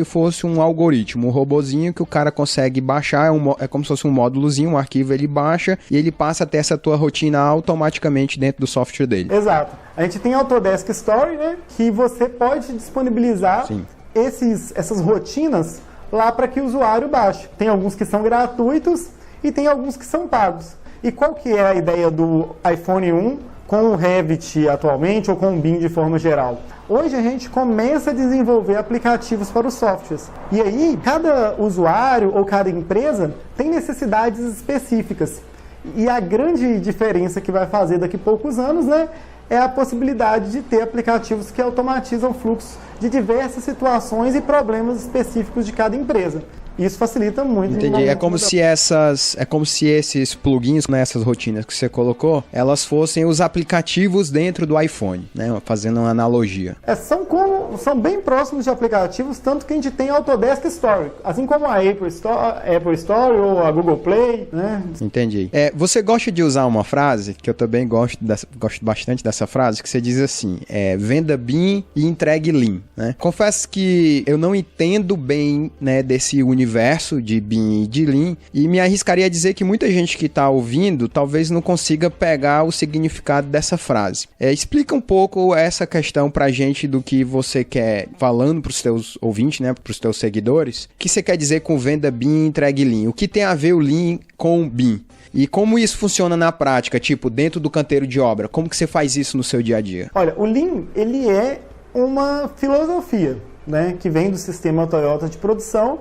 fosse um algoritmo, um robozinho que o cara consegue baixar. É como se fosse um módulozinho, um arquivo, ele baixa e ele passa a ter essa tua rotina automaticamente dentro do software dele. Exato. A gente tem a Autodesk Story, né? Que você pode disponibilizar essas rotinas lá para que o usuário baixe. Tem alguns que são gratuitos e tem alguns que são pagos. E qual que é a ideia do iPhone 1 com o Revit atualmente ou com o BIM de forma geral? Hoje a gente começa a desenvolver aplicativos para os softwares. E aí, cada usuário ou cada empresa tem necessidades específicas. E a grande diferença que vai fazer daqui a poucos anos, né, é a possibilidade de ter aplicativos que automatizam fluxos de diversas situações e problemas específicos de cada empresa. Isso facilita muito. Entendi. É como se esses plugins, né, essas rotinas que você colocou, elas fossem os aplicativos dentro do iPhone, né? Fazendo uma analogia. São bem próximos de aplicativos, tanto que a gente tem Autodesk Store, assim como a Apple Store ou a Google Play, né? Entendi. Você gosta de usar uma frase, que eu também gosto bastante dessa frase, que você diz assim, venda BIM e entregue Lean, né? Confesso que eu não entendo bem, né, desse universo de BIM e de Lean, e me arriscaria a dizer que muita gente que está ouvindo talvez não consiga pegar o significado dessa frase. Explica um pouco essa questão pra gente do que você quer, falando pros teus ouvintes, né, pros teus seguidores, o que você quer dizer com venda BIM e entregue Lean? O que tem a ver o Lean com o BIM? E como isso funciona na prática, tipo, dentro do canteiro de obra? Como que você faz isso no seu dia a dia? Olha, o Lean, ele é uma filosofia, né, que vem do sistema Toyota de produção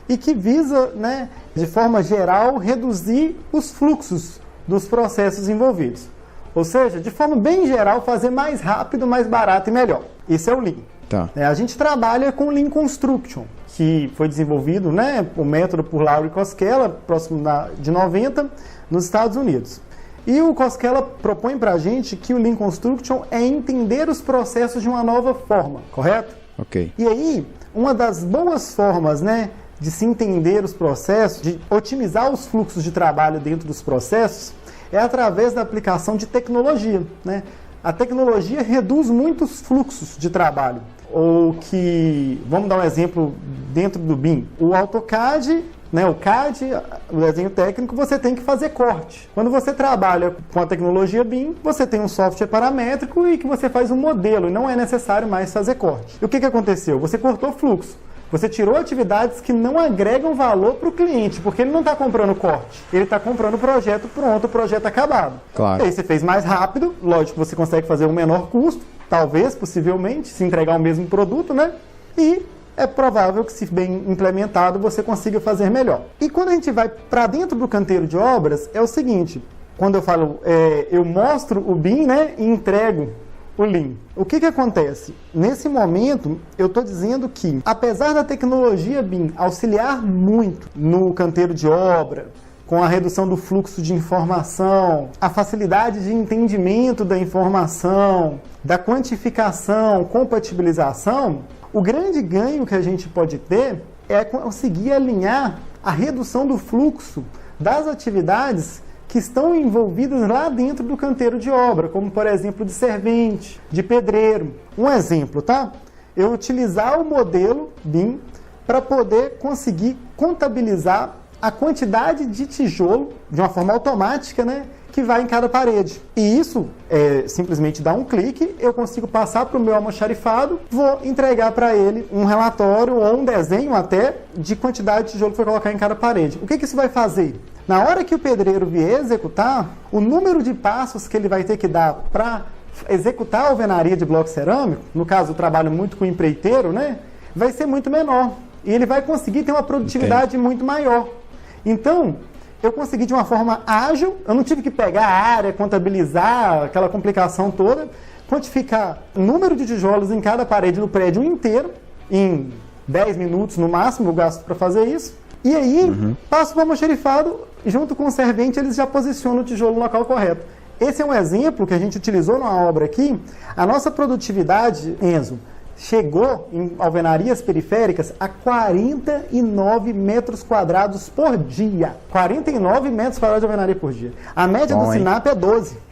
e que visa, né, de forma geral, reduzir os fluxos dos processos envolvidos. Ou seja, de forma bem geral, fazer mais rápido, mais barato e melhor. Esse é o Lean. Tá. A gente trabalha com Lean Construction, que foi desenvolvido, né, o método por Lauro e Koskela, próximo de 90, nos Estados Unidos. E o Koskela propõe para a gente que o Lean Construction é entender os processos de uma nova forma, correto? Ok. E aí, uma das boas formas, né, de se entender os processos, de otimizar os fluxos de trabalho dentro dos processos, é através da aplicação de tecnologia, né? A tecnologia reduz muitos fluxos de trabalho. Ou que, vamos dar um exemplo dentro do BIM, o AutoCAD, né, o CAD, o desenho técnico, você tem que fazer corte. Quando você trabalha com a tecnologia BIM, você tem um software paramétrico e que você faz um modelo, e não é necessário mais fazer corte. E o que aconteceu? Você cortou fluxo. Você tirou atividades que não agregam valor para o cliente, porque ele não está comprando corte, ele está comprando o projeto pronto, o projeto acabado. Claro. E aí você fez mais rápido, lógico, você consegue fazer um menor custo, talvez, possivelmente, se entregar o mesmo produto, né? E é provável que, se bem implementado, você consiga fazer melhor. E quando a gente vai para dentro do canteiro de obras, é o seguinte, quando eu falo, eu mostro o BIM, né, e entrego o Lean. O que acontece? Nesse momento, eu estou dizendo que, apesar da tecnologia BIM auxiliar muito no canteiro de obra, com a redução do fluxo de informação, a facilidade de entendimento da informação, da quantificação, compatibilização, o grande ganho que a gente pode ter é conseguir alinhar a redução do fluxo das atividades que estão envolvidas lá dentro do canteiro de obra, como, por exemplo, de servente, de pedreiro. Um exemplo, tá? Eu utilizar o modelo BIM para poder conseguir contabilizar a quantidade de tijolo, de uma forma automática, né, que vai em cada parede. E isso, simplesmente dar um clique, eu consigo passar para o meu almoxarifado, vou entregar para ele um relatório ou um desenho até de quantidade de tijolo que foi colocar em cada parede. O que isso vai fazer? Na hora que o pedreiro vier executar, o número de passos que ele vai ter que dar para executar a alvenaria de bloco cerâmico, no caso eu trabalho muito com empreiteiro, né, vai ser muito menor. E ele vai conseguir ter uma produtividade muito maior. Então, eu consegui de uma forma ágil, eu não tive que pegar a área, contabilizar, aquela complicação toda, quantificar o número de tijolos em cada parede do prédio inteiro, em 10 minutos no máximo eu gasto para fazer isso. E aí, passo para o almoxarifado, junto com o servente, eles já posicionam o tijolo no local correto. Esse é um exemplo que a gente utilizou numa obra aqui. A nossa produtividade, Enzo, chegou em alvenarias periféricas a 49 metros quadrados por dia. 49 metros quadrados de alvenaria por dia. A média do Sinap é 12.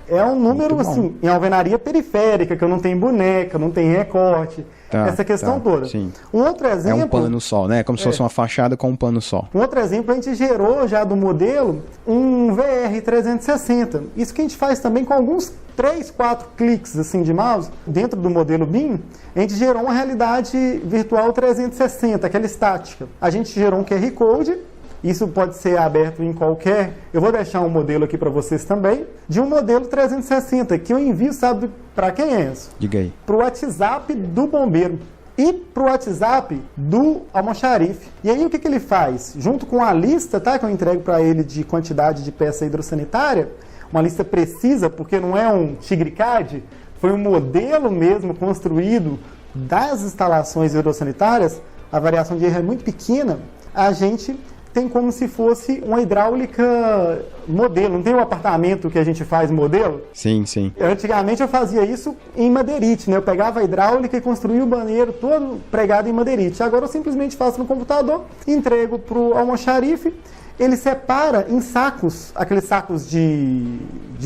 É um número, assim, em alvenaria periférica, que eu não tenho boneca, não tenho recorte, essa questão toda. Sim. Um outro exemplo... É um pano só, né? Como se fosse uma fachada com um pano só. Um outro exemplo, a gente gerou já do modelo um VR 360. Isso que a gente faz também com alguns 3, 4 cliques assim, de mouse. Dentro do modelo BIM, a gente gerou uma realidade virtual 360, aquela estática. A gente gerou um QR Code. Isso pode ser aberto em qualquer... Eu vou deixar um modelo aqui para vocês também, de um modelo 360, que eu envio, sabe para quem é isso? Diga aí. Para o WhatsApp do bombeiro. e para o WhatsApp do almoxarife. E aí o que ele faz? Junto com a lista, tá, que eu entrego para ele de quantidade de peça hidrossanitária, uma lista precisa, porque não é um TigreCAD, foi um modelo mesmo construído das instalações hidrossanitárias, a variação de erro é muito pequena, a gente tem como se fosse uma hidráulica modelo. Não tem um apartamento que a gente faz modelo? Sim, sim. Antigamente eu fazia isso em madeirite, né? Eu pegava a hidráulica e construía o banheiro todo pregado em madeirite. Agora eu simplesmente faço no computador, entrego para o almoxarife, ele separa em sacos, aqueles sacos de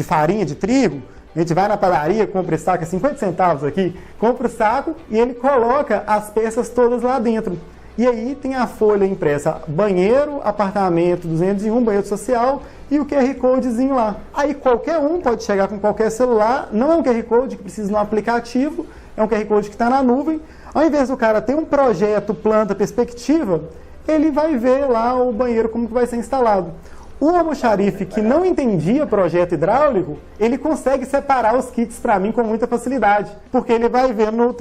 farinha, de trigo. A gente vai na padaria, compra esse saco, 50 centavos aqui, compra o saco e ele coloca as peças todas lá dentro. E aí tem a folha impressa, banheiro, apartamento 201, banheiro social e o QR Codezinho lá. Aí qualquer um pode chegar com qualquer celular, não é um QR Code que precisa de um aplicativo, é um QR Code que está na nuvem. Ao invés do cara ter um projeto, planta, perspectiva, ele vai ver lá o banheiro como que vai ser instalado. O almoxarife que não entendia projeto hidráulico, ele consegue separar os kits para mim com muita facilidade, porque ele vai ver no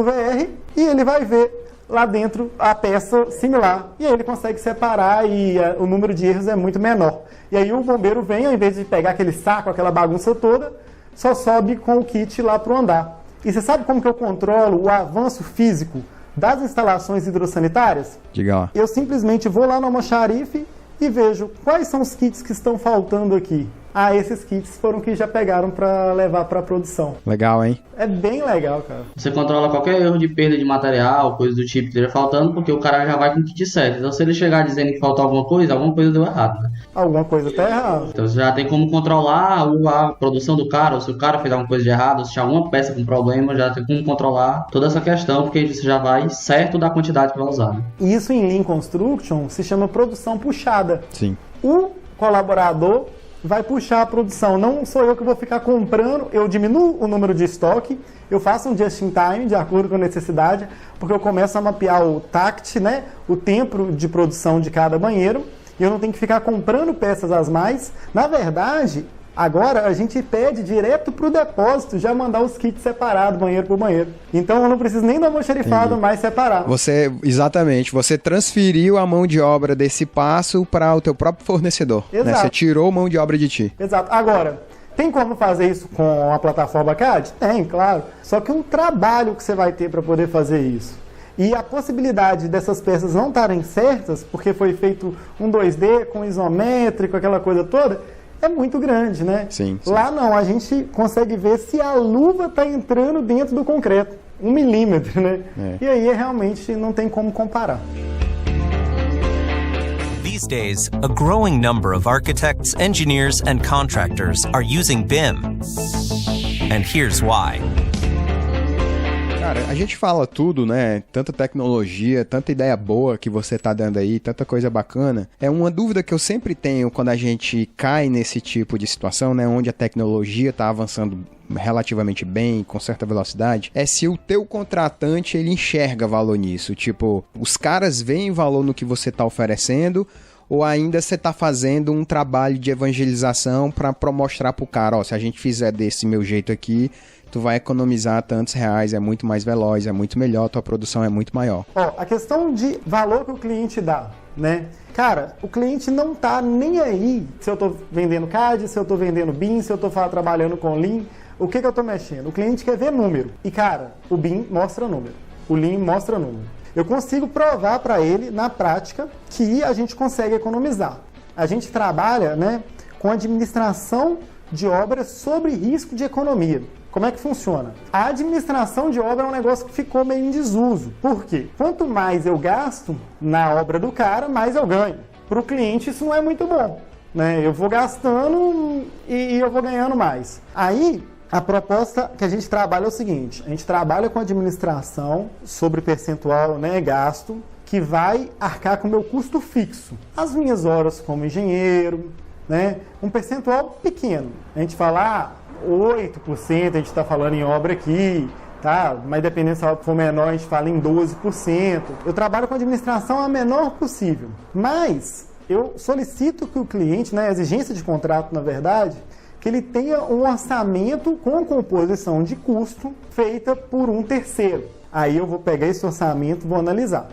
VR e ele vai ver lá dentro a peça similar. E aí ele consegue separar e o número de erros é muito menor. E aí o bombeiro vem, ao invés de pegar aquele saco, aquela bagunça toda, só sobe com o kit lá para o andar. E você sabe como que eu controlo o avanço físico das instalações hidrossanitárias? Diga lá. Eu simplesmente vou lá no almoxarife e vejo quais são os kits que estão faltando aqui. Ah, esses kits foram que já pegaram para levar para a produção. Legal, hein? É bem legal, cara. Você controla qualquer erro de perda de material, coisa do tipo que esteja faltando, porque o cara já vai com o kit certo. Então se ele chegar dizendo que faltou alguma coisa deu errado, né? Alguma coisa tá errada. Então você já tem como controlar a produção do cara, ou se o cara fez alguma coisa de errado, ou se tinha alguma peça com problema, já tem como controlar toda essa questão, porque você já vai certo da quantidade que vai usar, né? E isso em Lean Construction se chama produção puxada. Sim. O colaborador vai puxar a produção. Não sou eu que vou ficar comprando, eu diminuo o número de estoque, eu faço um just in time de acordo com a necessidade, porque eu começo a mapear o TACT, né, o tempo de produção de cada banheiro, e eu não tenho que ficar comprando peças às mais. Na verdade, agora a gente pede direto para o depósito já mandar os kits separados, banheiro por banheiro. Então eu não preciso nem do almoxarifado mais separar. Exatamente, você transferiu a mão de obra desse passo para o teu próprio fornecedor. Exato. Né? Você tirou mão de obra de ti. Exato. Agora, tem como fazer isso com a plataforma CAD? Tem, claro. Só que um trabalho que você vai ter para poder fazer isso. E a possibilidade dessas peças não estarem certas, porque foi feito um 2D com isométrico, aquela coisa toda, é muito grande, né? Sim. Lá não, a gente consegue ver se a luva está entrando dentro do concreto. 1 milímetro, né? E aí realmente não tem como comparar. These days, a growing number of architects, engineers, and contractors are using BIM. And here's why. Cara, a gente fala tudo, né? Tanta tecnologia, tanta ideia boa que você tá dando aí, tanta coisa bacana. É uma dúvida que eu sempre tenho quando a gente cai nesse tipo de situação, né? Onde a tecnologia tá avançando relativamente bem, com certa velocidade, é se o teu contratante, ele enxerga valor nisso. Tipo, os caras veem valor no que você tá oferecendo, ou ainda você tá fazendo um trabalho de evangelização para mostrar pro cara, ó, se a gente fizer desse meu jeito aqui, tu vai economizar tantos reais, é muito mais veloz, é muito melhor, tua produção é muito maior. Ó, a questão de valor que o cliente dá, né? Cara, o cliente não tá nem aí se eu tô vendendo CAD, se eu tô vendendo BIM, se eu tô trabalhando com Lean, o que eu tô mexendo? O cliente quer ver número. E, cara, o BIM mostra número, o Lean mostra número. Eu consigo provar para ele, na prática, que a gente consegue economizar. A gente trabalha, né, com administração de obras sobre risco de economia. Como é que funciona? A administração de obra é um negócio que ficou meio em desuso. Por quê? Quanto mais eu gasto na obra do cara, mais eu ganho. Para o cliente isso não é muito bom, né? Eu vou gastando e eu vou ganhando mais. Aí, a proposta que a gente trabalha é o seguinte: a gente trabalha com administração sobre percentual, né, gasto, que vai arcar com o meu custo fixo. As minhas horas como engenheiro, né, um percentual pequeno. A gente fala, 8% a gente está falando em obra aqui, tá? Mas dependendo se for menor, a gente fala em 12%. Eu trabalho com a administração a menor possível. Mas eu solicito que o cliente, né, a exigência de contrato, na verdade, que ele tenha um orçamento com composição de custo feita por um terceiro. Aí eu vou pegar esse orçamento e vou analisar.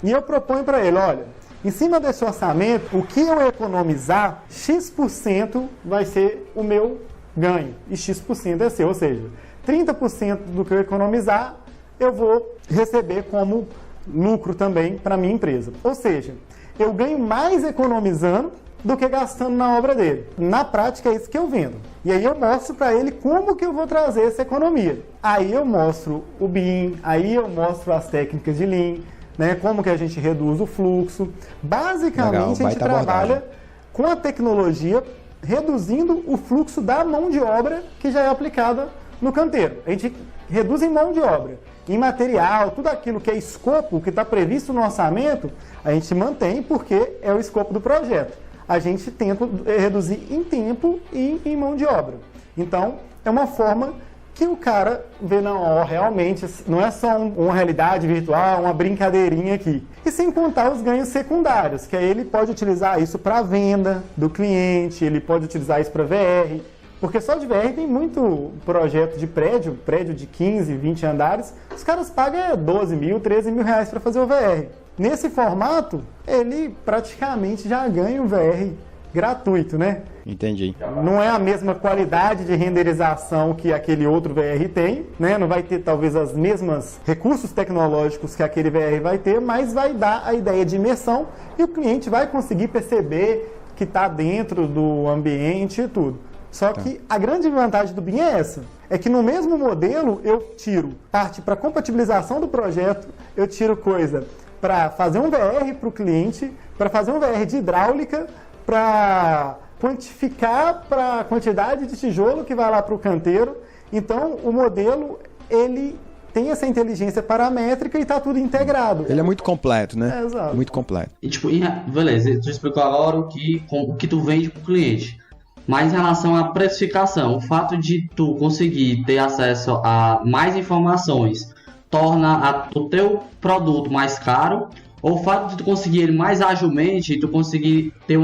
E eu proponho para ele, olha, em cima desse orçamento, o que eu economizar, X% vai ser o meu ganho e X% é seu, ou seja, 30% do que eu economizar, eu vou receber como lucro também para a minha empresa. Ou seja, eu ganho mais economizando do que gastando na obra dele. Na prática é isso que eu vendo. E aí eu mostro para ele como que eu vou trazer essa economia. Aí eu mostro o BIM, aí eu mostro as técnicas de Lean, né, como que a gente reduz o fluxo. Basicamente, a gente trabalha com a tecnologia reduzindo o fluxo da mão de obra que já é aplicada no canteiro. A gente reduz em mão de obra, em material, tudo aquilo que é escopo, que está previsto no orçamento, a gente mantém porque é o escopo do projeto. A gente tenta reduzir em tempo e em mão de obra. Então, é uma forma que o cara vê, não, realmente não é só uma realidade virtual, uma brincadeirinha aqui. E sem contar os ganhos secundários, que aí ele pode utilizar isso para venda do cliente, ele pode utilizar isso para VR, porque só de VR tem muito projeto de prédio de 15, 20 andares, os caras pagam 12 mil, 13 mil reais para fazer o VR. Nesse formato, ele praticamente já ganha o VR gratuito, né? Entendi. Não é a mesma qualidade de renderização que aquele outro VR tem, né? Não vai ter talvez os mesmos recursos tecnológicos que aquele VR vai ter, mas vai dar a ideia de imersão e o cliente vai conseguir perceber que está dentro do ambiente e tudo. Só que a grande vantagem do BIM é essa, é que no mesmo modelo eu tiro parte para compatibilização do projeto, eu tiro coisa para fazer um VR para o cliente, para fazer um VR de hidráulica, para quantificar para a quantidade de tijolo que vai lá para o canteiro. Então, o modelo, ele tem essa inteligência paramétrica e está tudo integrado. Ele é muito completo, né? Exato. Muito completo. E, tipo, beleza, tu explicou agora o que tu vende para o cliente. Mas em relação à precificação, o fato de tu conseguir ter acesso a mais informações torna o teu produto mais caro, ou o fato de tu conseguir ele mais agilmente e tu conseguir ter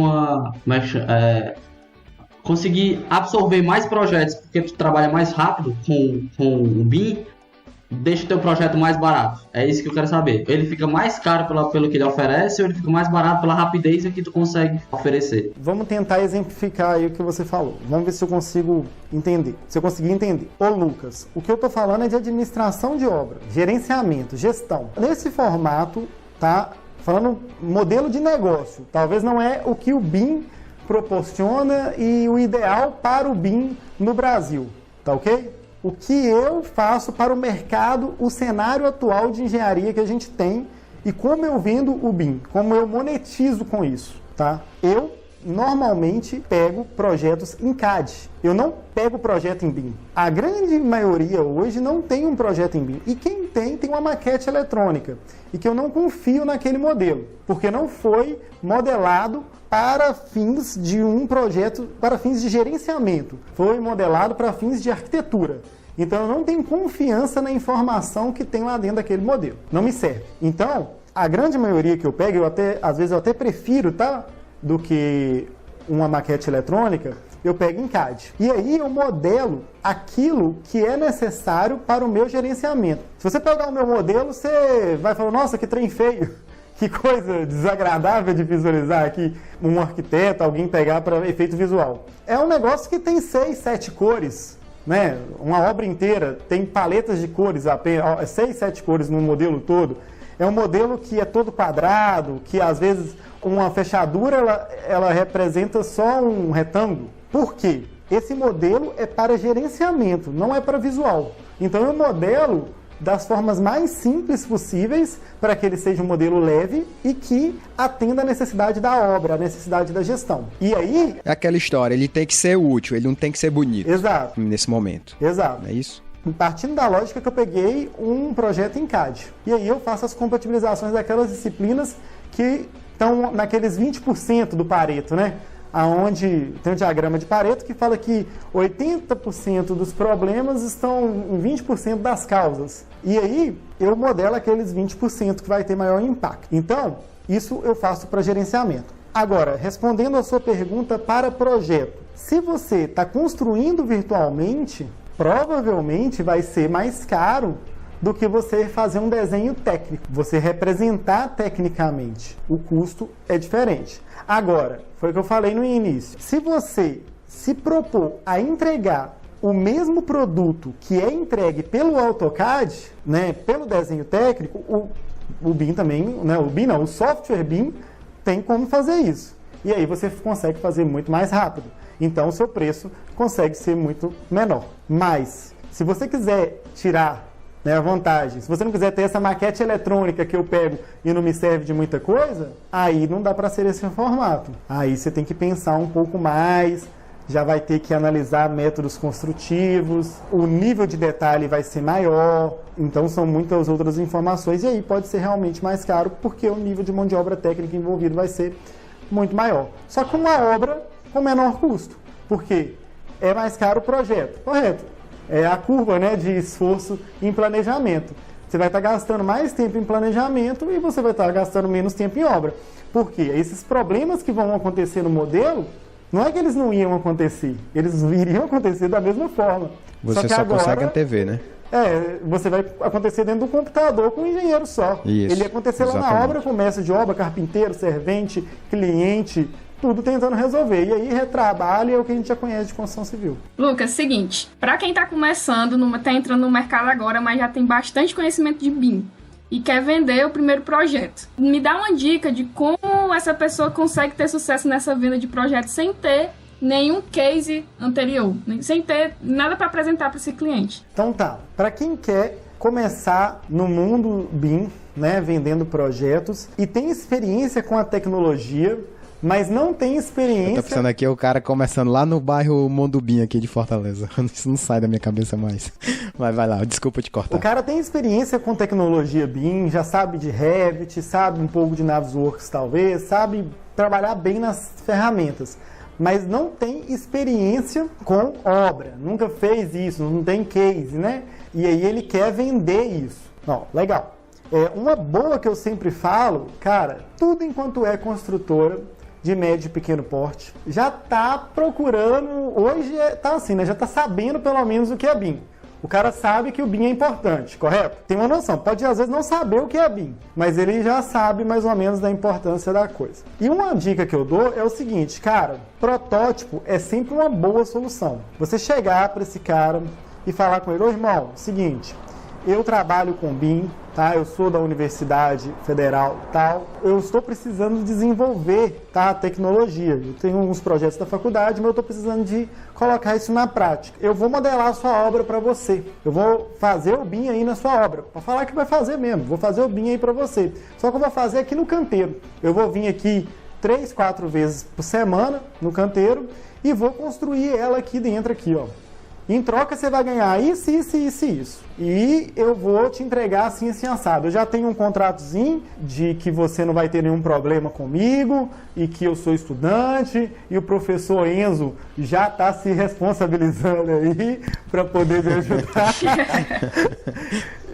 conseguir absorver mais projetos porque tu trabalha mais rápido com o BIM, deixa o teu projeto mais barato. É isso que eu quero saber. Ele fica mais caro pelo que ele oferece ou ele fica mais barato pela rapidez que tu consegue oferecer? Vamos tentar exemplificar aí o que você falou. Vamos ver se eu consigo entender. Se eu conseguir entender. Ô Lucas, o que eu estou falando é de administração de obra, gerenciamento, gestão. Nesse formato, tá? Falando modelo de negócio. Talvez não é o que o BIM proporciona e o ideal para o BIM no Brasil. Tá ok? O que eu faço para o mercado, o cenário atual de engenharia que a gente tem e como eu vendo o BIM, como eu monetizo com isso, tá? Eu normalmente pego projetos em CAD, eu não pego projeto em BIM. A grande maioria hoje não tem um projeto em BIM e quem tem uma maquete eletrônica e que eu não confio naquele modelo, porque não foi modelado para fins de um projeto, para fins de gerenciamento. Foi modelado para fins de arquitetura. Então, eu não tenho confiança na informação que tem lá dentro daquele modelo. Não me serve. Então, a grande maioria que eu pego, às vezes eu até prefiro, tá? Do que uma maquete eletrônica, eu pego em CAD. E aí eu modelo aquilo que é necessário para o meu gerenciamento. Se você pegar o meu modelo, você vai falar, nossa, que trem feio. Que coisa desagradável de visualizar aqui um arquiteto, alguém pegar para efeito visual. É um negócio que tem 6, 7 cores, né? Uma obra inteira tem paletas de cores, apenas 6, 7 cores no modelo todo. É um modelo que é todo quadrado, que às vezes uma fechadura ela representa só um retângulo. Por quê? Esse modelo é para gerenciamento, não é para visual. Então eu modelo das formas mais simples possíveis para que ele seja um modelo leve e que atenda a necessidade da obra, a necessidade da gestão. E aí... É aquela história, ele tem que ser útil, ele não tem que ser bonito. Exato. Nesse momento. Exato. Não é isso? Partindo da lógica que eu peguei um projeto em CAD. E aí eu faço as compatibilizações daquelas disciplinas que estão naqueles 20% do Pareto, né? Onde tem um diagrama de Pareto que fala que 80% dos problemas estão em 20% das causas. E aí eu modelo aqueles 20% que vai ter maior impacto. Então, isso eu faço para gerenciamento. Agora, respondendo a sua pergunta para projeto. Se você está construindo virtualmente, provavelmente vai ser mais caro do que você fazer um desenho técnico, você representar tecnicamente. O custo é diferente. Agora, foi o que eu falei no início. Se você se propor a entregar o mesmo produto que é entregue pelo AutoCAD, né, pelo desenho técnico, o BIM também, né, o software BIM tem como fazer isso. E aí você consegue fazer muito mais rápido. Então o seu preço consegue ser muito menor. Mas, se você quiser tirar, né, a vantagem, se você não quiser ter essa maquete eletrônica que eu pego e não me serve de muita coisa, aí não dá para ser esse formato. Aí você tem que pensar um pouco mais, já vai ter que analisar métodos construtivos, o nível de detalhe vai ser maior, então são muitas outras informações, e aí pode ser realmente mais caro, porque o nível de mão de obra técnica envolvido vai ser muito maior. Só que uma obra com menor custo, porque é mais caro o projeto, correto? É a curva, né, de esforço em planejamento. Você vai estar gastando mais tempo em planejamento e você vai estar gastando menos tempo em obra. Por quê? Esses problemas que vão acontecer no modelo, não é que eles não iam acontecer, eles iriam acontecer da mesma forma. Você só agora, consegue antever, né? Você vai acontecer dentro do computador com um engenheiro só. Isso, ele ia acontecer lá na obra com mestre de obra, carpinteiro, servente, cliente, tudo tentando resolver. E aí retrabalho é o que a gente já conhece de construção civil. Lucas, seguinte, para quem tá começando, tá entrando no mercado agora, mas já tem bastante conhecimento de BIM e quer vender o primeiro projeto, me dá uma dica de como essa pessoa consegue ter sucesso nessa venda de projeto sem ter nenhum case anterior, sem ter nada para apresentar para esse cliente. Então tá, para quem quer começar no mundo BIM, né, vendendo projetos e tem experiência com a tecnologia, mas não tem experiência... Eu tô pensando aqui, o cara começando lá no bairro Mondubim aqui de Fortaleza. Isso não sai da minha cabeça mais. Mas vai lá, desculpa te cortar. O cara tem experiência com tecnologia BIM, já sabe de Revit, sabe um pouco de Navisworks talvez, sabe trabalhar bem nas ferramentas, mas não tem experiência com obra, nunca fez isso, não tem case, né? E aí ele quer vender isso. Não, legal. Uma boa que eu sempre falo, cara, tudo enquanto é construtora de médio e pequeno porte, já está procurando, hoje está assim, né? Já está sabendo pelo menos o que é BIM. O cara sabe que o BIM é importante, correto? Tem uma noção, pode às vezes não saber o que é BIM, mas ele já sabe mais ou menos da importância da coisa. E uma dica que eu dou é o seguinte, cara, protótipo é sempre uma boa solução. Você chegar para esse cara e falar com ele, ô irmão, seguinte, eu trabalho com BIM, tá? Eu sou da Universidade Federal, tal. Eu estou precisando desenvolver, tá, a tecnologia. Eu tenho uns projetos da faculdade, mas eu estou precisando de colocar isso na prática. Eu vou modelar a sua obra para você. Eu vou fazer o BIM aí na sua obra. Para falar que vai fazer mesmo, vou fazer o BIM aí para você. Só que eu vou fazer aqui no canteiro. Eu vou vir aqui 3, 4 vezes por semana no canteiro e vou construir ela aqui dentro, aqui, ó. Em troca, você vai ganhar isso, isso, isso e isso. E eu vou te entregar assim, assim, assado. Eu já tenho um contratozinho de que você não vai ter nenhum problema comigo e que eu sou estudante e o professor Enzo já está se responsabilizando aí para poder me ajudar.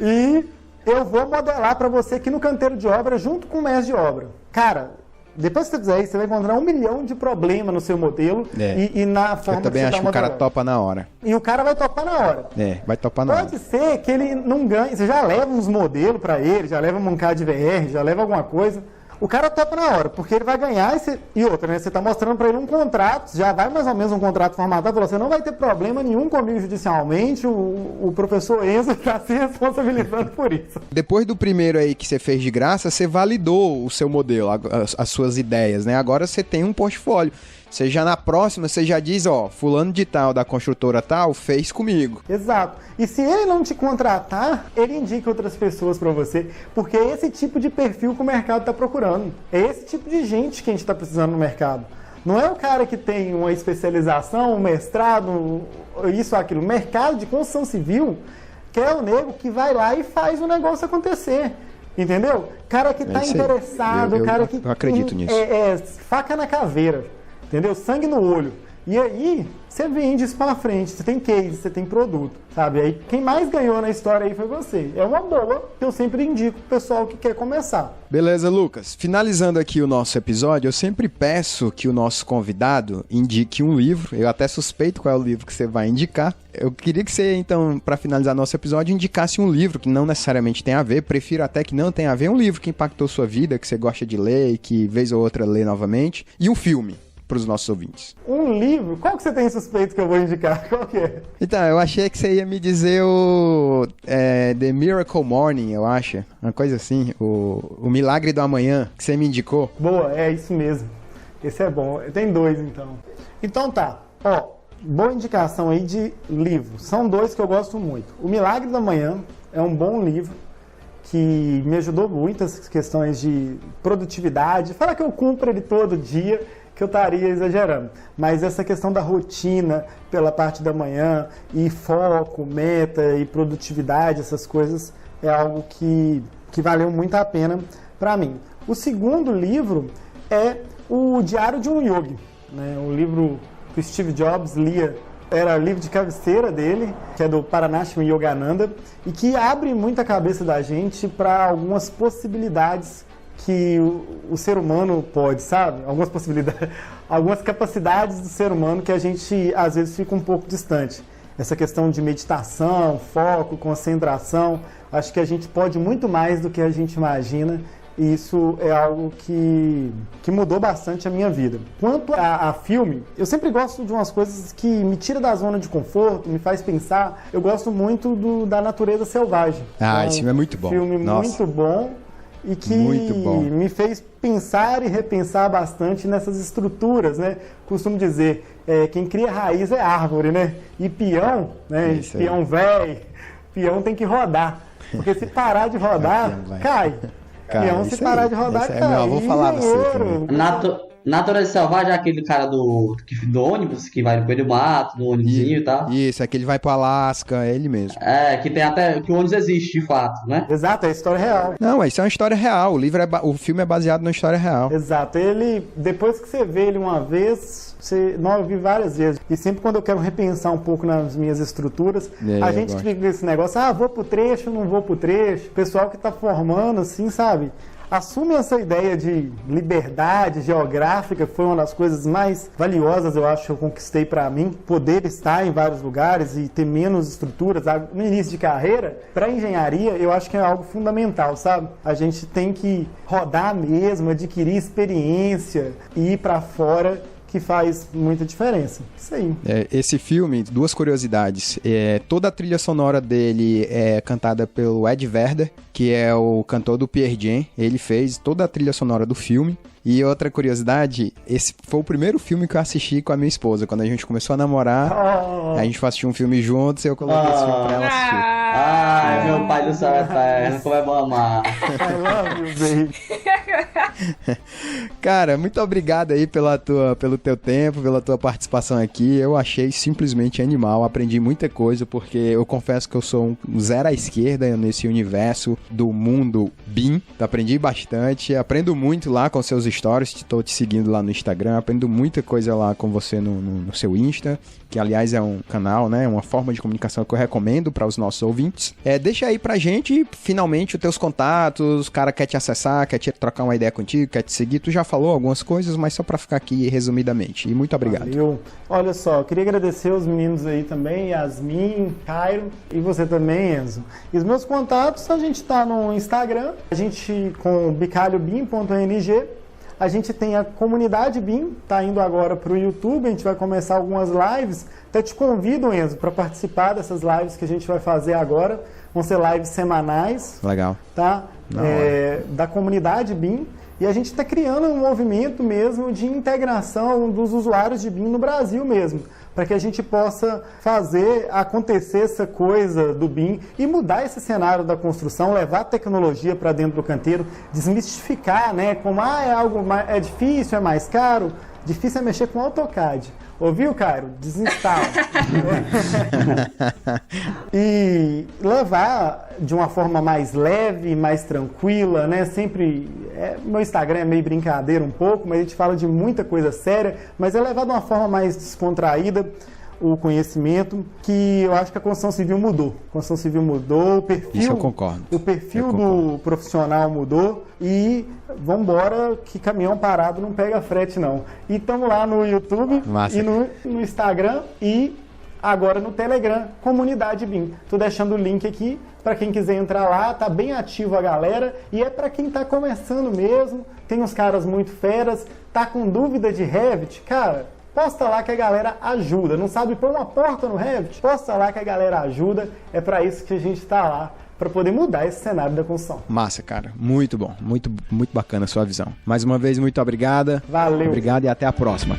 E eu vou modelar para você aqui no canteiro de obra junto com o mestre de obra. Cara, depois que você fizer isso, você vai encontrar 1 milhão de problemas no seu modelo e na forma eu também acho que o cara topa na hora. E o cara vai topar na hora. Vai topar na hora. Pode ser que ele não ganhe, você já leva uns modelos para ele, já leva um mancado de VR, já leva alguma coisa. O cara topa na hora, porque ele vai ganhar e outra, né? Você está mostrando para ele um contrato, já vai mais ou menos um contrato formatado, falou, você não vai ter problema nenhum comigo judicialmente, o professor Enzo está se responsabilizando por isso. Depois do primeiro aí que você fez de graça, você validou o seu modelo, as suas ideias, né? Agora você tem um portfólio. Você já na próxima, você já diz, ó, fulano de tal, da construtora tal, fez comigo. Exato. E se ele não te contratar, ele indica outras pessoas para você, porque é esse tipo de perfil que o mercado está procurando. É esse tipo de gente que a gente está precisando no mercado. Não é o cara que tem uma especialização, um mestrado, isso ou aquilo. O mercado de construção civil quer o nego que vai lá e faz o negócio acontecer. Entendeu? Cara que está interessado, cara que... Eu acredito nisso. Faca na caveira. Entendeu? Sangue no olho. E aí, você vende isso para frente, você tem case, você tem produto, sabe? Aí, quem mais ganhou na história aí foi você. É uma boa que eu sempre indico pro pessoal que quer começar. Beleza, Lucas. Finalizando aqui o nosso episódio, eu sempre peço que o nosso convidado indique um livro. Eu até suspeito qual é o livro que você vai indicar. Eu queria que você, então, para finalizar nosso episódio, indicasse um livro que não necessariamente tem a ver, prefiro até que não tenha a ver, um livro que impactou sua vida, que você gosta de ler e que vez ou outra lê novamente, e um filme para os nossos ouvintes. Um livro? Qual que você tem suspeito que eu vou indicar? Qual que é? Então, eu achei que você ia me dizer o The Miracle Morning, eu acho. Uma coisa assim, o Milagre do Amanhã, que você me indicou. Boa, é isso mesmo. Esse é bom. Tem 2, então. Então tá. Ó, boa indicação aí de livro. São 2 que eu gosto muito. O Milagre do Amanhã é um bom livro que me ajudou muito essas questões de produtividade. Fala que eu cumpro ele todo dia, que eu estaria exagerando. Mas essa questão da rotina pela parte da manhã e foco, meta e produtividade, essas coisas, é algo que valeu muito a pena para mim. O segundo livro é o Diário de um Yogi, né? O livro que o Steve Jobs lia, era o livro de cabeceira dele, que é do Paranashram Yogananda, e que abre muito a cabeça da gente para algumas possibilidades que o ser humano pode, sabe? Algumas possibilidades, algumas capacidades do ser humano que a gente às vezes fica um pouco distante. Essa questão de meditação, foco, concentração, acho que a gente pode muito mais do que a gente imagina, e isso é algo que mudou bastante a minha vida. Quanto a filme, eu sempre gosto de umas coisas que me tiram da zona de conforto, me faz pensar. Eu gosto muito da Natureza Selvagem. Ah, esse filme é muito bom. Filme muito bom. E que me fez pensar e repensar bastante nessas estruturas, né? Costumo dizer, quem cria raiz é árvore, né? E peão, né? Peão velho, peão tem que rodar. Porque se parar de rodar, cai. Peão, se parar de rodar, cai. Meu avô falava assim. Natureza Selvagem é aquele cara do ônibus, que vai no meio do mato, no ônibusinho e tal. Isso, aquele vai pro Alasca, é ele mesmo. É, que tem até que o ônibus existe de fato, né? Exato, é a história real. Não, isso é uma história real. O filme é baseado numa história real. Exato, ele, depois que você vê ele uma vez, eu vi várias vezes. E sempre quando eu quero repensar um pouco nas minhas estruturas, a gente fica com esse negócio, vou pro trecho, não vou pro trecho. O pessoal que tá formando, assim, sabe? Assume essa ideia de liberdade geográfica, foi uma das coisas mais valiosas, eu acho, que eu conquistei para mim. Poder estar em vários lugares e ter menos estruturas no início de carreira, para engenharia, eu acho que é algo fundamental, sabe? A gente tem que rodar mesmo, adquirir experiência e ir para fora, que faz muita diferença. Isso aí. Esse filme, 2 curiosidades. Toda a trilha sonora dele é cantada pelo Ed Vedder, que é o cantor do Pearl Jam. Ele fez toda a trilha sonora do filme. E outra curiosidade, esse foi o primeiro filme que eu assisti com a minha esposa. Quando a gente começou a namorar, a gente foi assistir um filme juntos e eu coloquei esse filme pra ela assistir. Ai, meu pai do céu eterno, como é bom amar. I love you, baby. Cara, muito obrigado aí pelo teu tempo, pela tua participação aqui. Eu achei simplesmente animal, aprendi muita coisa, porque eu confesso que eu sou um zero à esquerda nesse universo do mundo BIM. Aprendi bastante, aprendo muito lá com seus stories, estou te seguindo lá no Instagram, aprendo muita coisa lá com você no seu Insta, que aliás é um canal, né, uma forma de comunicação que eu recomendo para os nossos ouvintes. Deixa aí pra gente, finalmente, os teus contatos, o cara quer te acessar, quer te trocar uma ideia contigo, quer te seguir, tu já falou algumas coisas, mas só pra ficar aqui resumidamente, e muito obrigado. Valeu. Olha só, eu queria agradecer os meninos aí também, Yasmin, Cairo, e você também, Enzo. E os meus contatos, a gente tá no Instagram, a gente com bicalhobim.ng, a gente tem a comunidade BIM, tá indo agora pro YouTube, a gente vai começar algumas lives. Até te convido, Enzo, para participar dessas lives que a gente vai fazer agora. Vão ser lives semanais. Legal. Tá? Da comunidade BIM. E a gente está criando um movimento mesmo de integração dos usuários de BIM no Brasil mesmo, para que a gente possa fazer acontecer essa coisa do BIM e mudar esse cenário da construção, levar a tecnologia para dentro do canteiro, desmistificar, né, como é algo é difícil, é mais caro, Difícil é mexer com AutoCAD. Ouviu, Cairo? Desinstala. E levar de uma forma mais leve, mais tranquila, né? Sempre... meu Instagram é meio brincadeira um pouco, mas a gente fala de muita coisa séria, mas é levar de uma forma mais descontraída o conhecimento, que eu acho que a construção civil mudou. A construção civil mudou, o perfil... Isso eu concordo. O perfil do profissional mudou e vambora que caminhão parado não pega frete, não. E estamos lá no YouTube Massa. E no Instagram e agora no Telegram, Comunidade BIM. Tô deixando o link aqui para quem quiser entrar lá, tá bem ativo a galera e é para quem tá começando mesmo, tem uns caras muito feras, tá com dúvida de Revit, cara, posta lá que a galera ajuda. Não sabe pôr uma porta no Revit? Posta lá que a galera ajuda, é para isso que a gente tá lá, para poder mudar esse cenário da construção. Massa, cara. Muito bom. Muito bacana a sua visão. Mais uma vez, muito obrigada. Valeu. Obrigado e até a próxima.